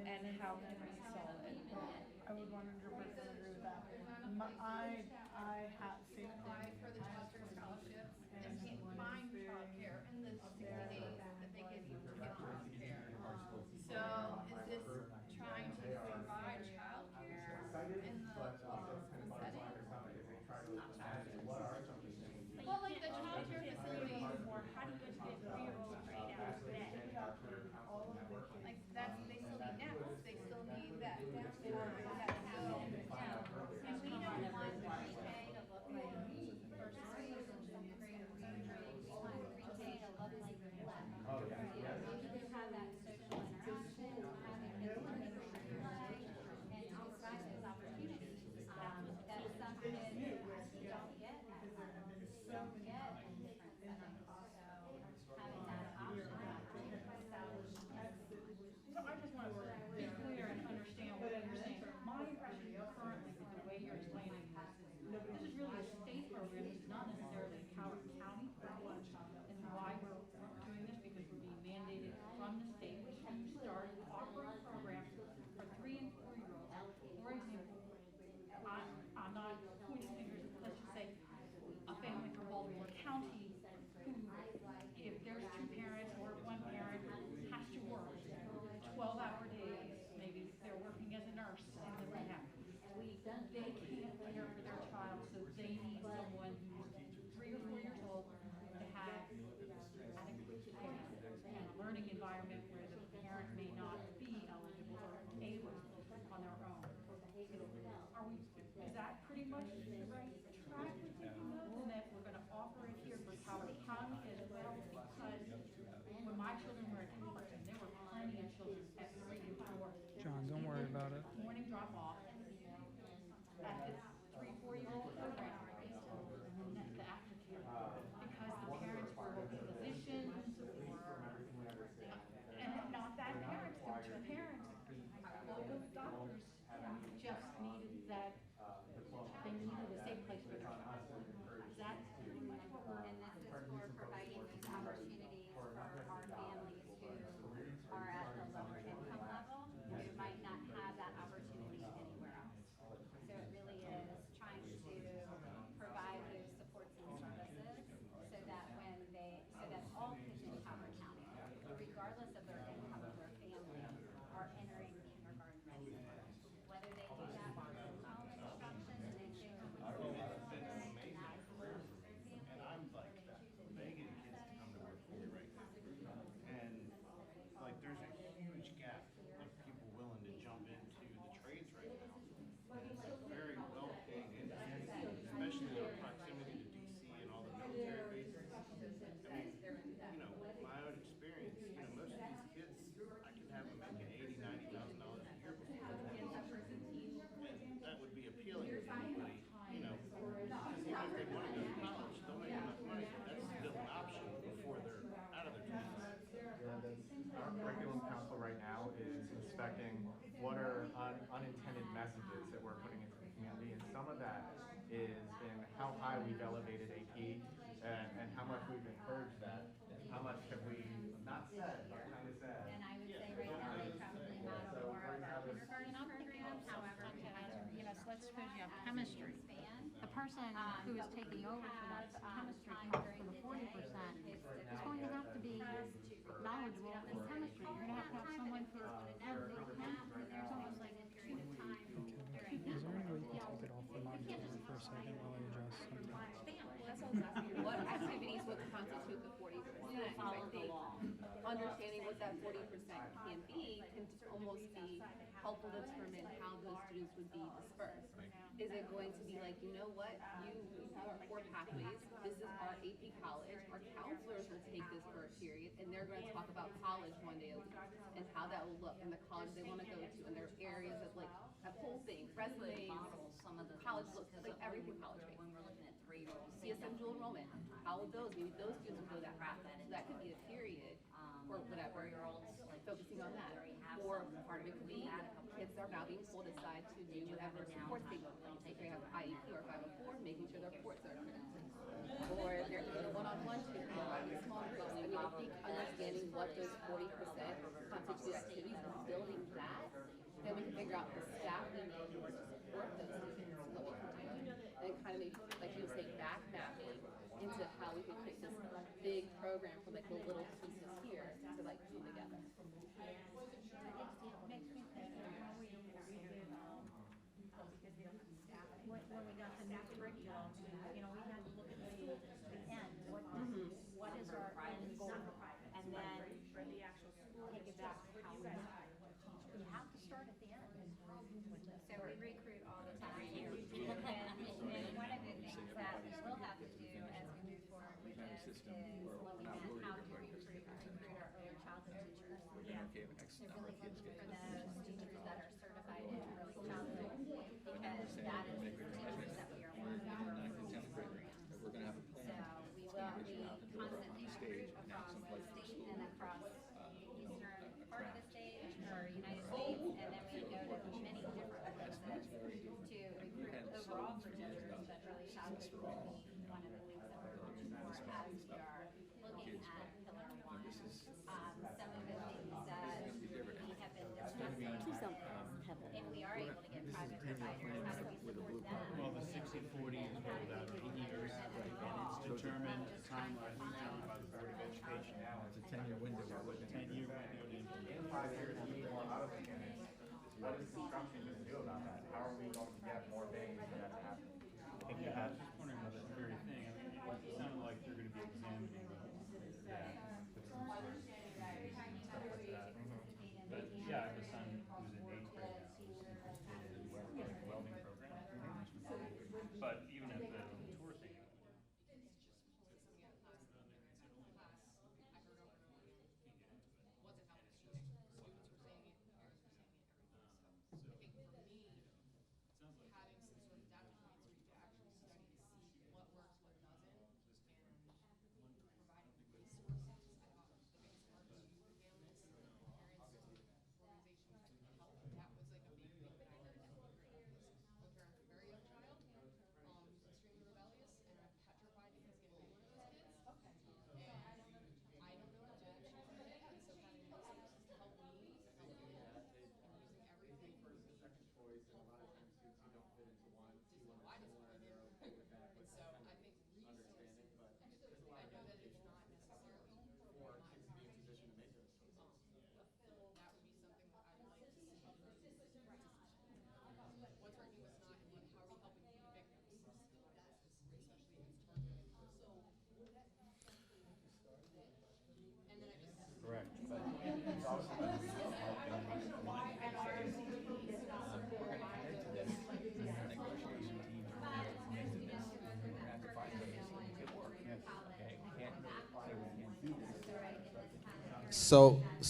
And how can we solve it? I would 100% agree with that. I have Apply for the childcare scholarships and can't find childcare in the 60 days that they give you to get childcare. So is this trying to provide childcare in the setting? Well, like the childcare facility. How do you get 3-year-olds 8 hours a day? Like that's, they still need naps, they still need that downtime, that help. And we don't want affecting, what are unintended messages that we're putting into the community, and some of that is in how high we've elevated AP and how much we've encouraged that, how much have we not said, but kind of said. And I would say right now they probably have more of our kindergarten programs, however, So let's suppose you have chemistry. The person who is taking over for that chemistry class for the 40% is going to have to be knowledgeable in chemistry. You're going to have someone for every class. And there's almost like a period of time during that. Is there any way you can take it off the modular for a second while I adjust something? That's what I was asking. What activities would constitute the 40%? Follow the law. Understanding what that 40% can be can almost be helpful to determine how those students would be dispersed. Is it going to be like, you know what, you have our core pathways, this is our AP college, our counselors will take this for a period, and they're going to talk about college one day a week, and how that will look, and the college they want to go to, and their areas of like, a whole thing, resumes, Some of the college things, looks, because like everything college based. when we're looking at 3-year-olds. See essential enrollment, how would those, maybe those students would go that route, so that could be a period, or whatever, 4-year-olds, like focusing on that. already have Or some. part of it could be, kids are now being pulled aside to do whatever supports they want. If they have IEP or 504, making sure their reports are correct. Or if they're doing a one-on-one tutoring, in small groups. I mean, I think understanding what those 40% constitute activities and building that, then we can figure out the staff we need to support those students, what we can do. And kind of maybe, like you say, back mapping into how we could create this big program from like the little pieces here to like come together. When we got the new curriculum, we had to look at the end. What is our end goal? And then take it back to how we you have to start at the end. So we recruit all the time. And one of the things that we'll have to do as we move forward with this is looking at how to recruit our early childhood teachers. To really look for those teachers that are certified in early childhood, because that is the teachers that we are working with for these programs. So we constantly recruit across the state and across eastern part of the state or United States, and then we go to many different places to recruit overall for teachers, but early childhood will be one of the things that we're looking for as we are looking at Pillar 1. Some of the things that we have been discussing, if we are able to get private providers, how do we support them? Well, the 60/40 is rolled out 8 years, and it's determined timeline by the Board of Education. Now, it's a 10-year window. With a 10-year window to implement. In 5 years, we need more out of the units. What is construction going to do about that? How are we going to get more days for that to happen? Yeah, I was just wondering about that very thing. I mean, it sounded like they're going to be examining that with some sort of stuff like that. But yeah, my son who's in 8th grade now is interested in welding program. But even at the tour thing,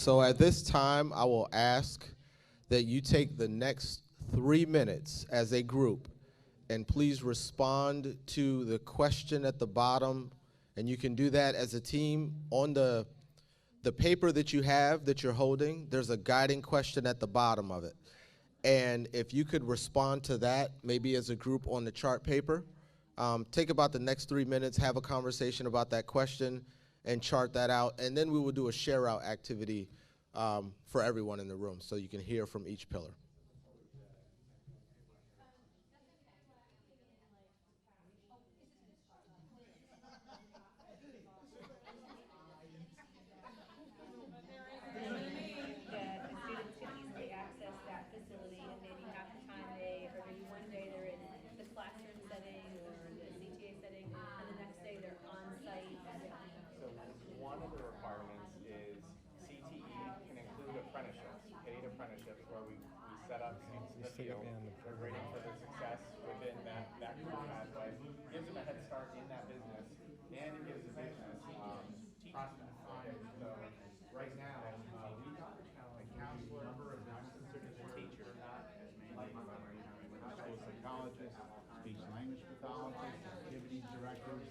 So at this time, I will ask that you take the next 3 minutes as a group and please respond to the question at the bottom. And you can do that as a team on the the paper that you have, that you're holding, there's a guiding question at the bottom of it. And if you could respond to that, maybe as a group on the chart paper, take about the next 3 minutes, have a conversation about that question, and chart that out. And then we will do a share out activity for everyone in the room so you can hear from each pillar. That the students can easily access that facility, and maybe half the time or maybe one day they're in the classroom setting or the CTA setting, and the next day they're on site. So one of the requirements is CTE can include apprenticeships, paid apprenticeships, where we set up students in the field, they're grading for their success within that career pathway, gives them a head start in that business, and it gives the business prospects. So right now, we don't count a counselor, number of considered a teacher, not as mandated by School psychologists, speech language pathologists, activities directors.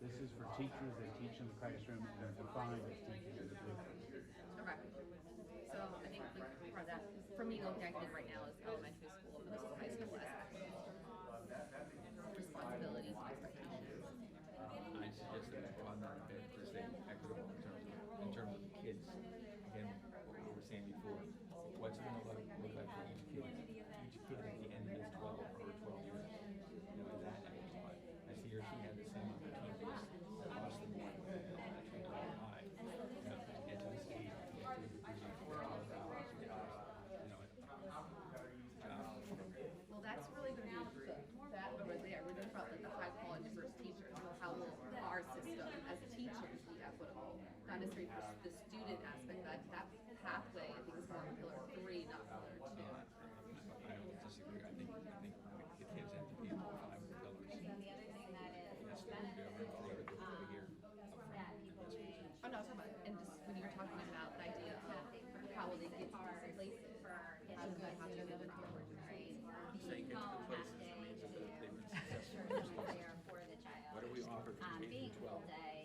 This is for teachers that teach in the classroom and are defined as teachers in the blueprint. Okay. So I think like part of that, for me, looking at it right now is elementary school, middle school, high school aspect. Responsibilities and expectations. I suggest that we fund that to stay equitable in terms of the kids. Again, what we were saying before, what's it going to look like for each kid? Each kid at the end of his 12 or her 12 years, at that age, as he or she had the same opportunities across the board, elementary, high, to get to the state, to get to the degree, to get to the college, to get Well, that's really going to be that over there. We're talking about like the high quality diverse teachers. So how will our system as teachers be equitable? Not necessarily for the student aspect. That pathway, I think, is more pillar 3, not pillar 2. I don't disagree. I think the kids have to be in all 5 pillars. The other thing that is That's the government for the group over here. Oh, no, I'm talking about, and just when you were talking about the idea of how will they get to these places, how do they have to live in our Saying get to the places means that they've been successful. What do we offer from K through 12?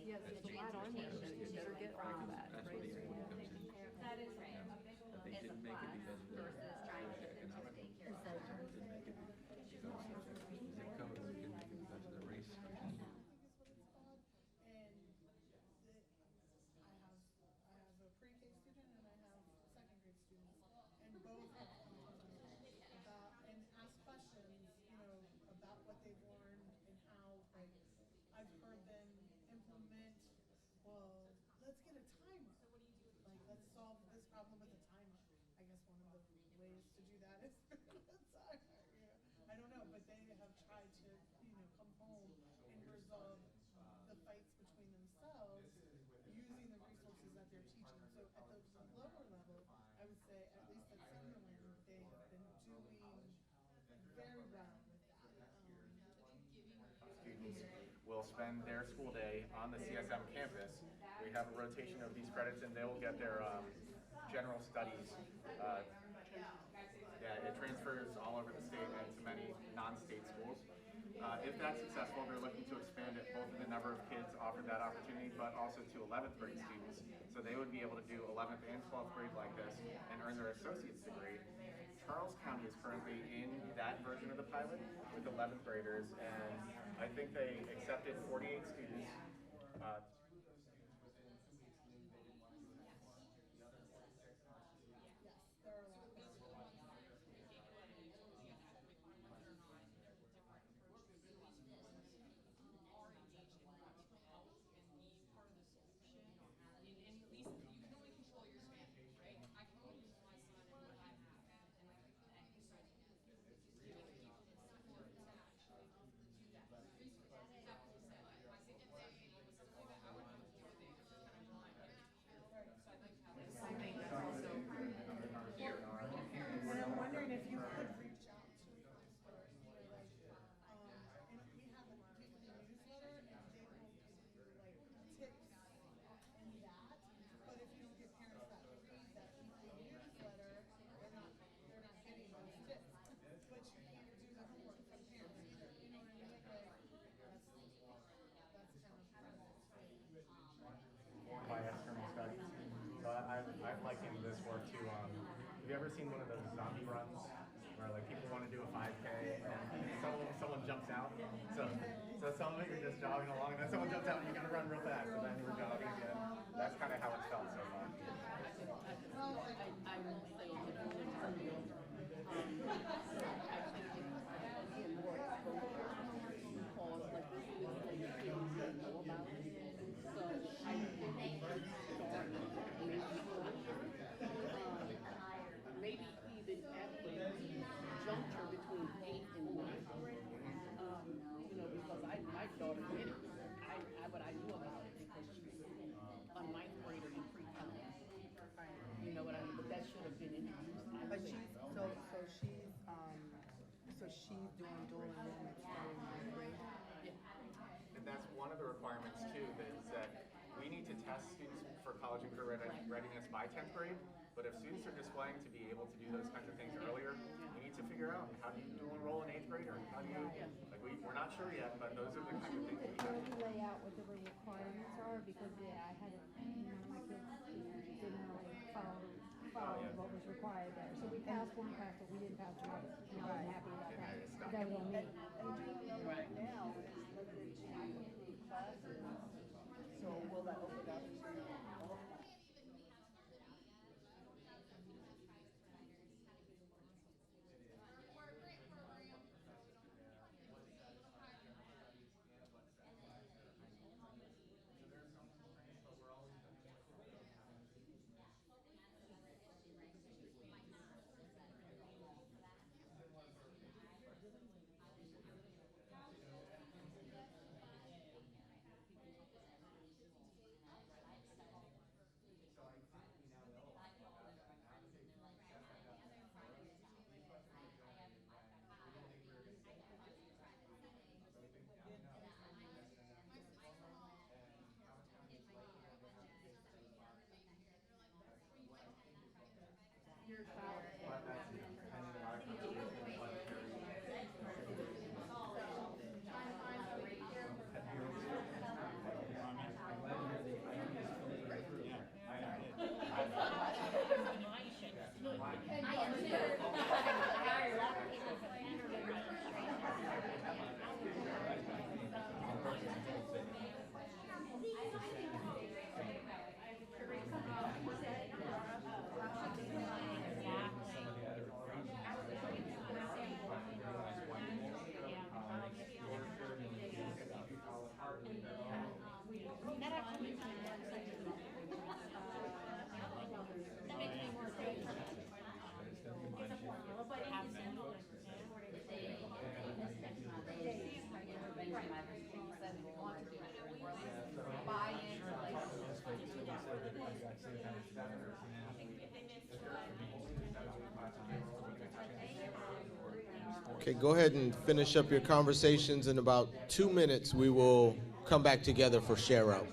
Yes, That's there's a lot on there, so you better get on that. That's where the equity comes in. That is right. But they didn't make it because of their socioeconomic culture. Didn't make it because of their zip code. They didn't make it because of their race. I have a pre-K student and I have second grade students, and both have come to me about and ask questions, about what they've learned and how, like, I've heard them implement. Well, let's get a timer. Like, let's solve this problem with a timer. I guess one of the ways to do that is a timer. I don't know, but they have tried to, come home and resolve the fights between themselves using the resources that they're teaching. So at the lower level, I would say, at least at Sunderland, they have been doing very well with that. Students will spend their school day on the CSM campus. We have a rotation of these credits, and they will get their general studies. It transfers all over the state and to many non-state schools. If that's successful, they're looking to expand it both in the number of kids offered that opportunity, but also to 11th grade students. So they would be able to do 11th and 12th grade like this and earn their associate's degree. Charles County is currently in that version of the pilot with 11th graders, and I think they accepted 48 students. liking this work too. Have you ever seen one of those zombie runs where like people want to do a 5K and someone jumps out? So some of it you're just jogging along, and then someone jumps out and you gotta run real fast, and then we're jogging again. That's kind of how it's felt so far. I will say on the bullet actually again more exposure to cause like this is when the kids don't know about it. So I think it should start maybe earlier. Maybe even at the juncture between 8th and 9th grade. You know, because my daughter did it. But I knew about it because she's a 9th grader in pre-com. You know what I mean? But that should have been introduced. But she's doing dual enrollment starting 9th grade. And that's one of the requirements too, is that we need to test students for college and career readiness by 10th grade. But if students are displaying to be able to do those kinds of things earlier, we need to figure out how do you dual enroll an 8th grader? How do you, like we're not sure yet, but those are the kinds of things we have to lay out what the requirements are, because I had my kids didn't really follow what was required there. So we passed one class, but we didn't pass another. And I wasn't happy about that. That was on me. Right now, it's limited to approved classes. So will that open up to all classes? Okay, go ahead and finish up your conversations. In about 2 minutes, we will come back together for share out.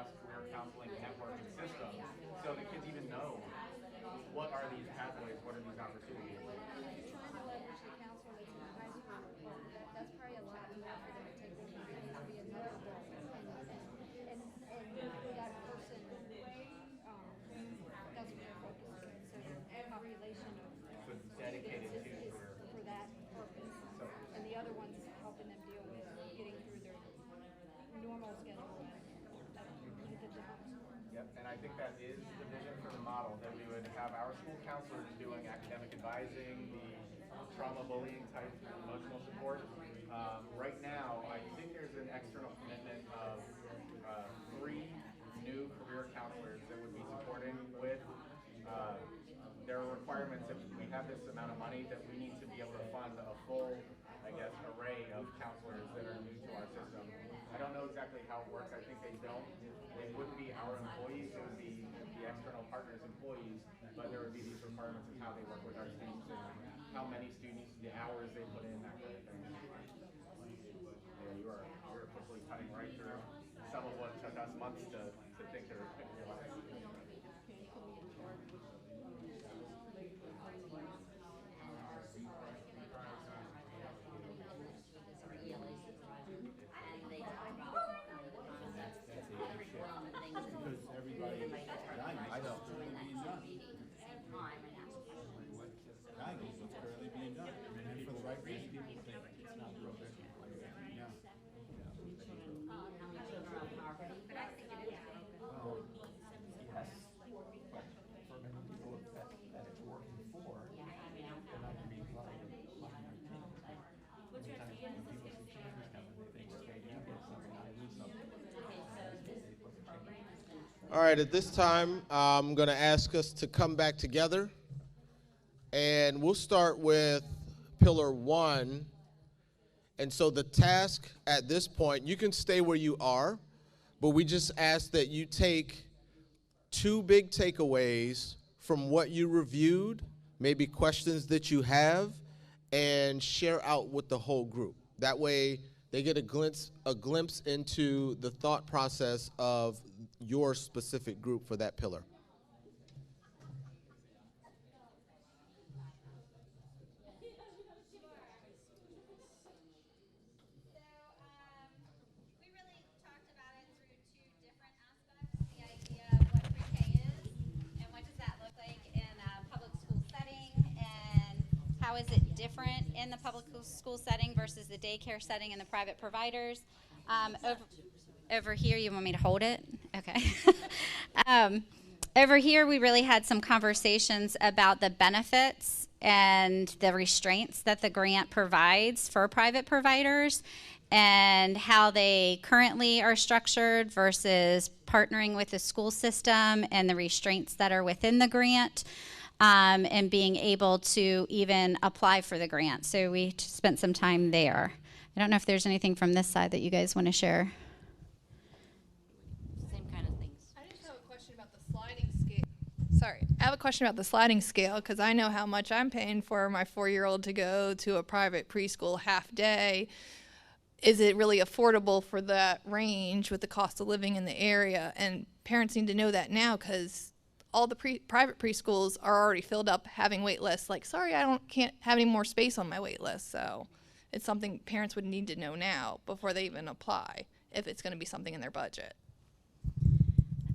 robust career counseling network and system, so the kids even know what are these pathways, what are these opportunities. Trying to leverage the counselor that's in the high school, that's probably a lot more for them to take with them than to be another role. And that person, that's what they're focusing on. So the population of So dedicated students to is for that purpose. And the other one's helping them deal with getting through their normal schedule at the home school. Yep, and I think that is the vision for the model, that we would have our school counselors doing academic advising, the trauma bullying type emotional support. Right now, I think there's an external commitment of 3 new career counselors that would be supporting with there are requirements if we have this amount of money that we need to be able to fund a full, I guess, array of counselors that are new to our system. I don't know exactly how it works. I think they wouldn't be our employees, it would be the external partners' employees, but there would be these requirements of how they work with our students and how many students, the hours they put in, that kind of thing. Yeah, you're quickly cutting right through some of what took us months to think or realize. Because everybody, I know, currently being done. Guidance is what's currently being done. And for the right reason, people think it's not real big. Yeah. But I think it is Well, yes, but for many people that it's working for, they're not going to be loving their team. Sometimes when people see changes happen, they think, okay, you get something, I lose something. They look at change. All right, at this time, I'm going to ask us to come back together. And we'll start with Pillar 1. And so the task at this point, you can stay where you are, but we just ask that you take 2 big takeaways from what you reviewed, maybe questions that you have, and share out with the whole group. That way they get a glimpse into the thought process of your specific group for that pillar. How is it different in the public school setting versus the daycare setting and the private providers? Over here, you want me to hold it? Okay. Over here, we really had some conversations about the benefits and the restraints that the grant provides for private providers and how they currently are structured versus partnering with the school system and the restraints that are within the grant. And being able to even apply for the grant. So we spent some time there. I don't know if there's anything from this side that you guys want to share. Same kind of things. I just have a question about the sliding scale. Sorry, I have a question about the sliding scale because I know how much I'm paying for my 4-year-old to go to a private preschool half day. Is it really affordable for that range with the cost of living in the area? And parents need to know that now because all the private preschools are already filled up having wait lists. Like, sorry, can't have any more space on my wait list. So it's something parents would need to know now before they even apply if it's going to be something in their budget.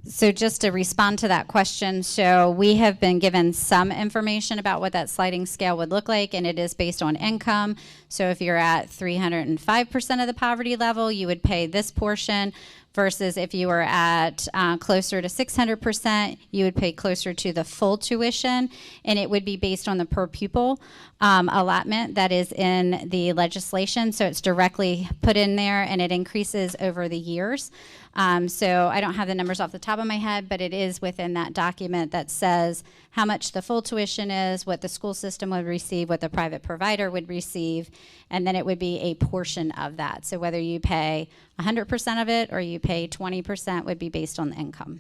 So just to respond to that question, so we have been given some information about what that sliding scale would look like, and it is based on income. So if you're at 305% of the poverty level, you would pay this portion, versus if you were at closer to 600%, you would pay closer to the full tuition, and it would be based on the per pupil allotment that is in the legislation. So it's directly put in there, and it increases over the years. So I don't have the numbers off the top of my head, but it is within that document that says how much the full tuition is, what the school system would receive, what the private provider would receive, and then it would be a portion of that. So whether you pay 100% of it or you pay 20% would be based on the income.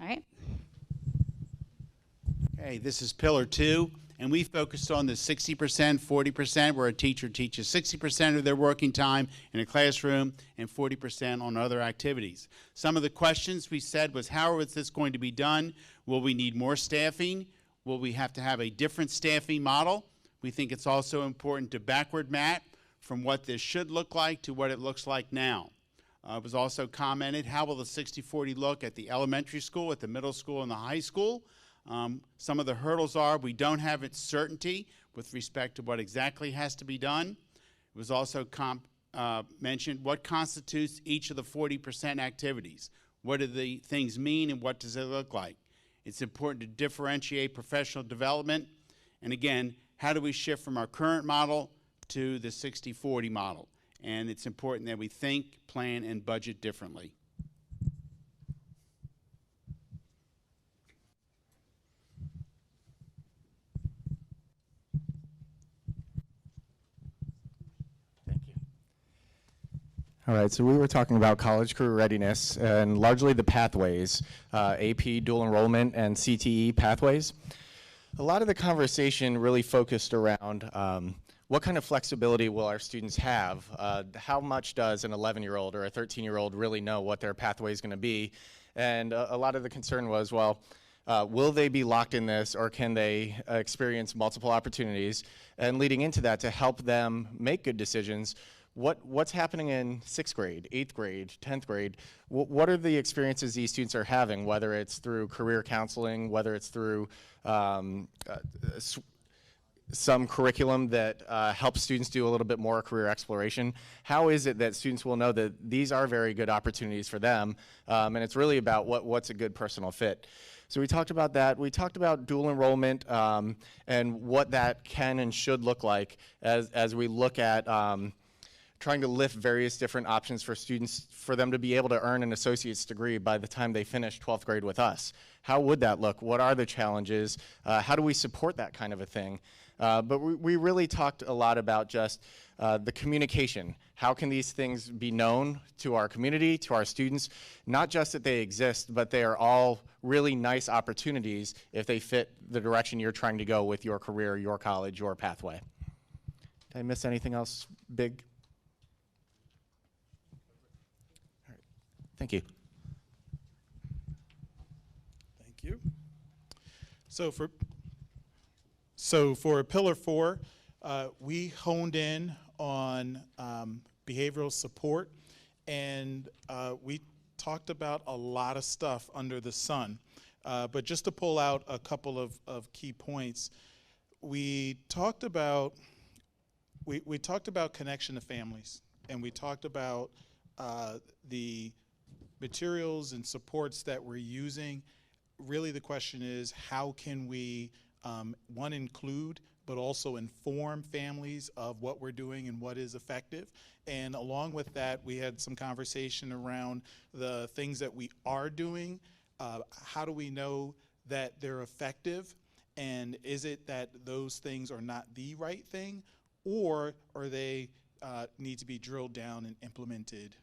All right. Okay, this is Pillar 2, And we focused on the 60%, 40%, where a teacher teaches 60% of their working time in a classroom and 40% on other activities. Some of the questions we said was, how is this going to be done? Will we need more staffing? Will we have to have a different staffing model? We think it's also important to backward map from what this should look like to what it looks like now. It was also commented, how will the 60-40 look at the elementary school, at the middle school, and the high school? Some of the hurdles are we don't have its certainty with respect to what exactly has to be done. It was also mentioned what constitutes each of the 40% activities. What do the things mean and what does it look like? It's important to differentiate professional development. And again, how do we shift from our current model to the 60-40 model? And it's important that we think, plan, and budget differently. All right, so we were talking about college career readiness and largely the pathways, AP, dual enrollment, and CTE pathways. A lot of the conversation really focused around what kind of flexibility will our students have? How much does an 11-year-old or a 13-year-old really know what their pathway is going to be? And a lot of the concern was, well, will they be locked in this, or can they experience multiple opportunities? And leading into that, to help them make good decisions, what's happening in 6th grade, 8th grade, 10th grade? What are the experiences these students are having, whether it's through career counseling, whether it's through some curriculum that helps students do a little bit more career exploration? How is it that students will know that these are very good opportunities for them? And it's really about what's a good personal fit. So we talked about that. We talked about dual enrollment and what that can and should look like as we look at trying to lift various different options for students for them to be able to earn an associate's degree by the time they finish 12th grade with us. How would that look? What are the challenges? How do we support that kind of a thing? But we really talked a lot about just the communication. How can these things be known to our community, to our students? Not just that they exist, but they are all really nice opportunities if they fit the direction you're trying to go with your career, your college, your pathway. Did I miss anything else big? All right. Thank you. Thank you. So for Pillar 4, we honed in on behavioral support, and we talked about a lot of stuff under the sun. But just to pull out a couple of key points, we talked about connection to families, and we talked about the materials and supports that we're using. Really the question is, how can we one, include, but also inform families of what we're doing and what is effective. And along with that, we had some conversation around the things that we are doing. How do we know that they're effective? And is it that those things are not the right thing, or are they need to be drilled down and implemented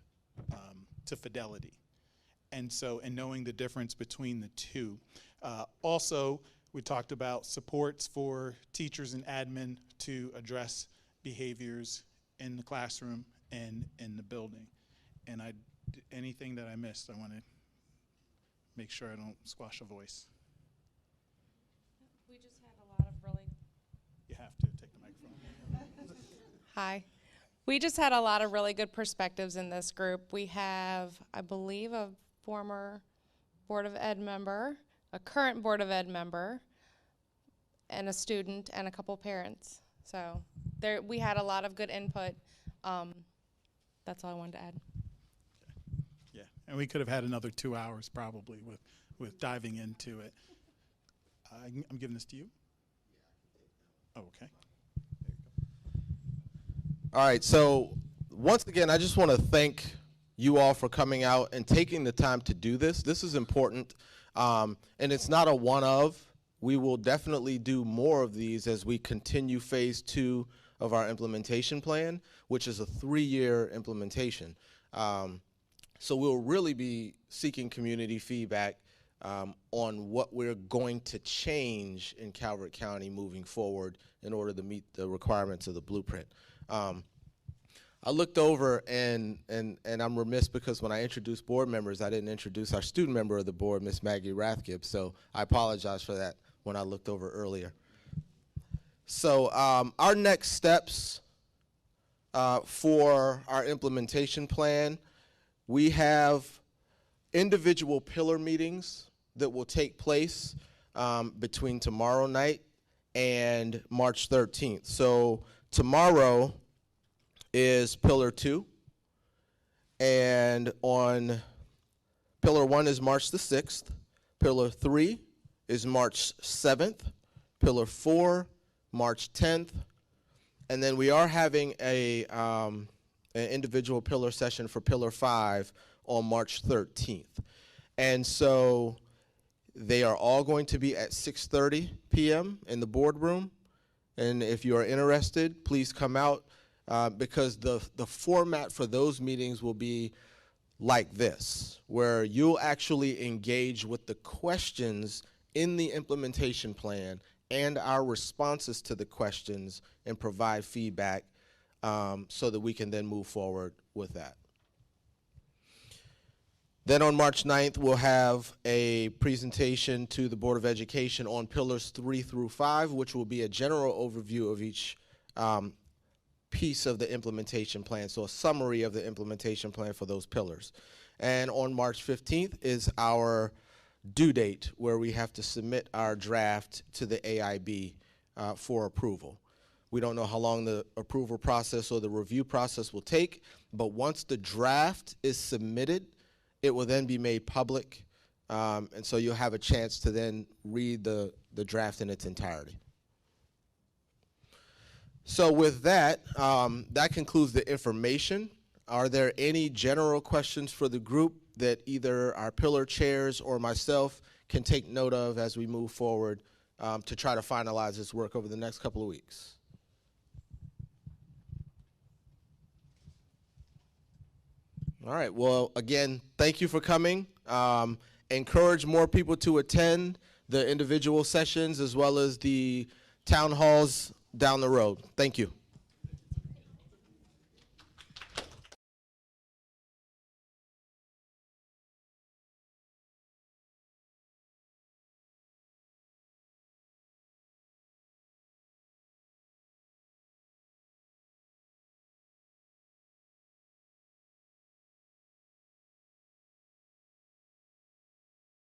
to fidelity? And so, and knowing the difference between the two. Also, we talked about supports for teachers and admin to address behaviors in the classroom and in the building. And anything that I missed, I want to make sure I don't squash a voice. We just had a lot of really... You have to take the microphone. Hi. We just had a lot of really good perspectives in this group. We have, I believe, a former Board of Ed member, a current Board of Ed member, and a student, and a couple parents. So we had a lot of good input. That's all I wanted to add. Yeah, and we could have had another 2 hours probably with diving into it. I'm giving this to you. Oh, okay. All right, so once again, I just want to thank you all for coming out and taking the time to do this. This is important, and it's not a one-of. We will definitely do more of these as we continue phase 2 of our implementation plan, which is a 3-year implementation. So we'll really be seeking community feedback on what we're going to change in Calvert County moving forward in order to meet the requirements of the blueprint. I looked over, and I'm remiss because when I introduced board members, I didn't introduce our student member of the board, Ms. Maggie Rathgib, so I apologize for that when I looked over earlier. So our next steps for our implementation plan, we have individual pillar meetings that will take place between tomorrow night and March 13th. So tomorrow is Pillar 2, and on Pillar 1 is March the 6th, Pillar 3 is March 7th, Pillar 4, March 10th, and then we are having an individual pillar session for Pillar 5 on March 13th. And so they are all going to be at 6:30 p.m. in the boardroom, and if you are interested, please come out. Because the format for those meetings will be like this, where you'll actually engage with the questions in the implementation plan and our responses to the questions and provide feedback so that we can then move forward with that. Then on March 9th, we'll have a presentation to the Board of Education on Pillars 3 through 5, which will be a general overview of each piece of the implementation plan, so a summary of the implementation plan for those pillars. And on March 15th is our due date, where we have to submit our draft to the AIB for approval. We don't know how long the approval process or the review process will take, but once the draft is submitted, it will then be made public, and so you'll have a chance to then read the draft in its entirety. So with that, that concludes the information. Are there any general questions for the group that either our pillar chairs or myself can take note of as we move forward to try to finalize this work over the next couple of weeks? All right, well, again, thank you for coming. Encourage more people to attend the individual sessions as well as the town halls down the road. Thank you.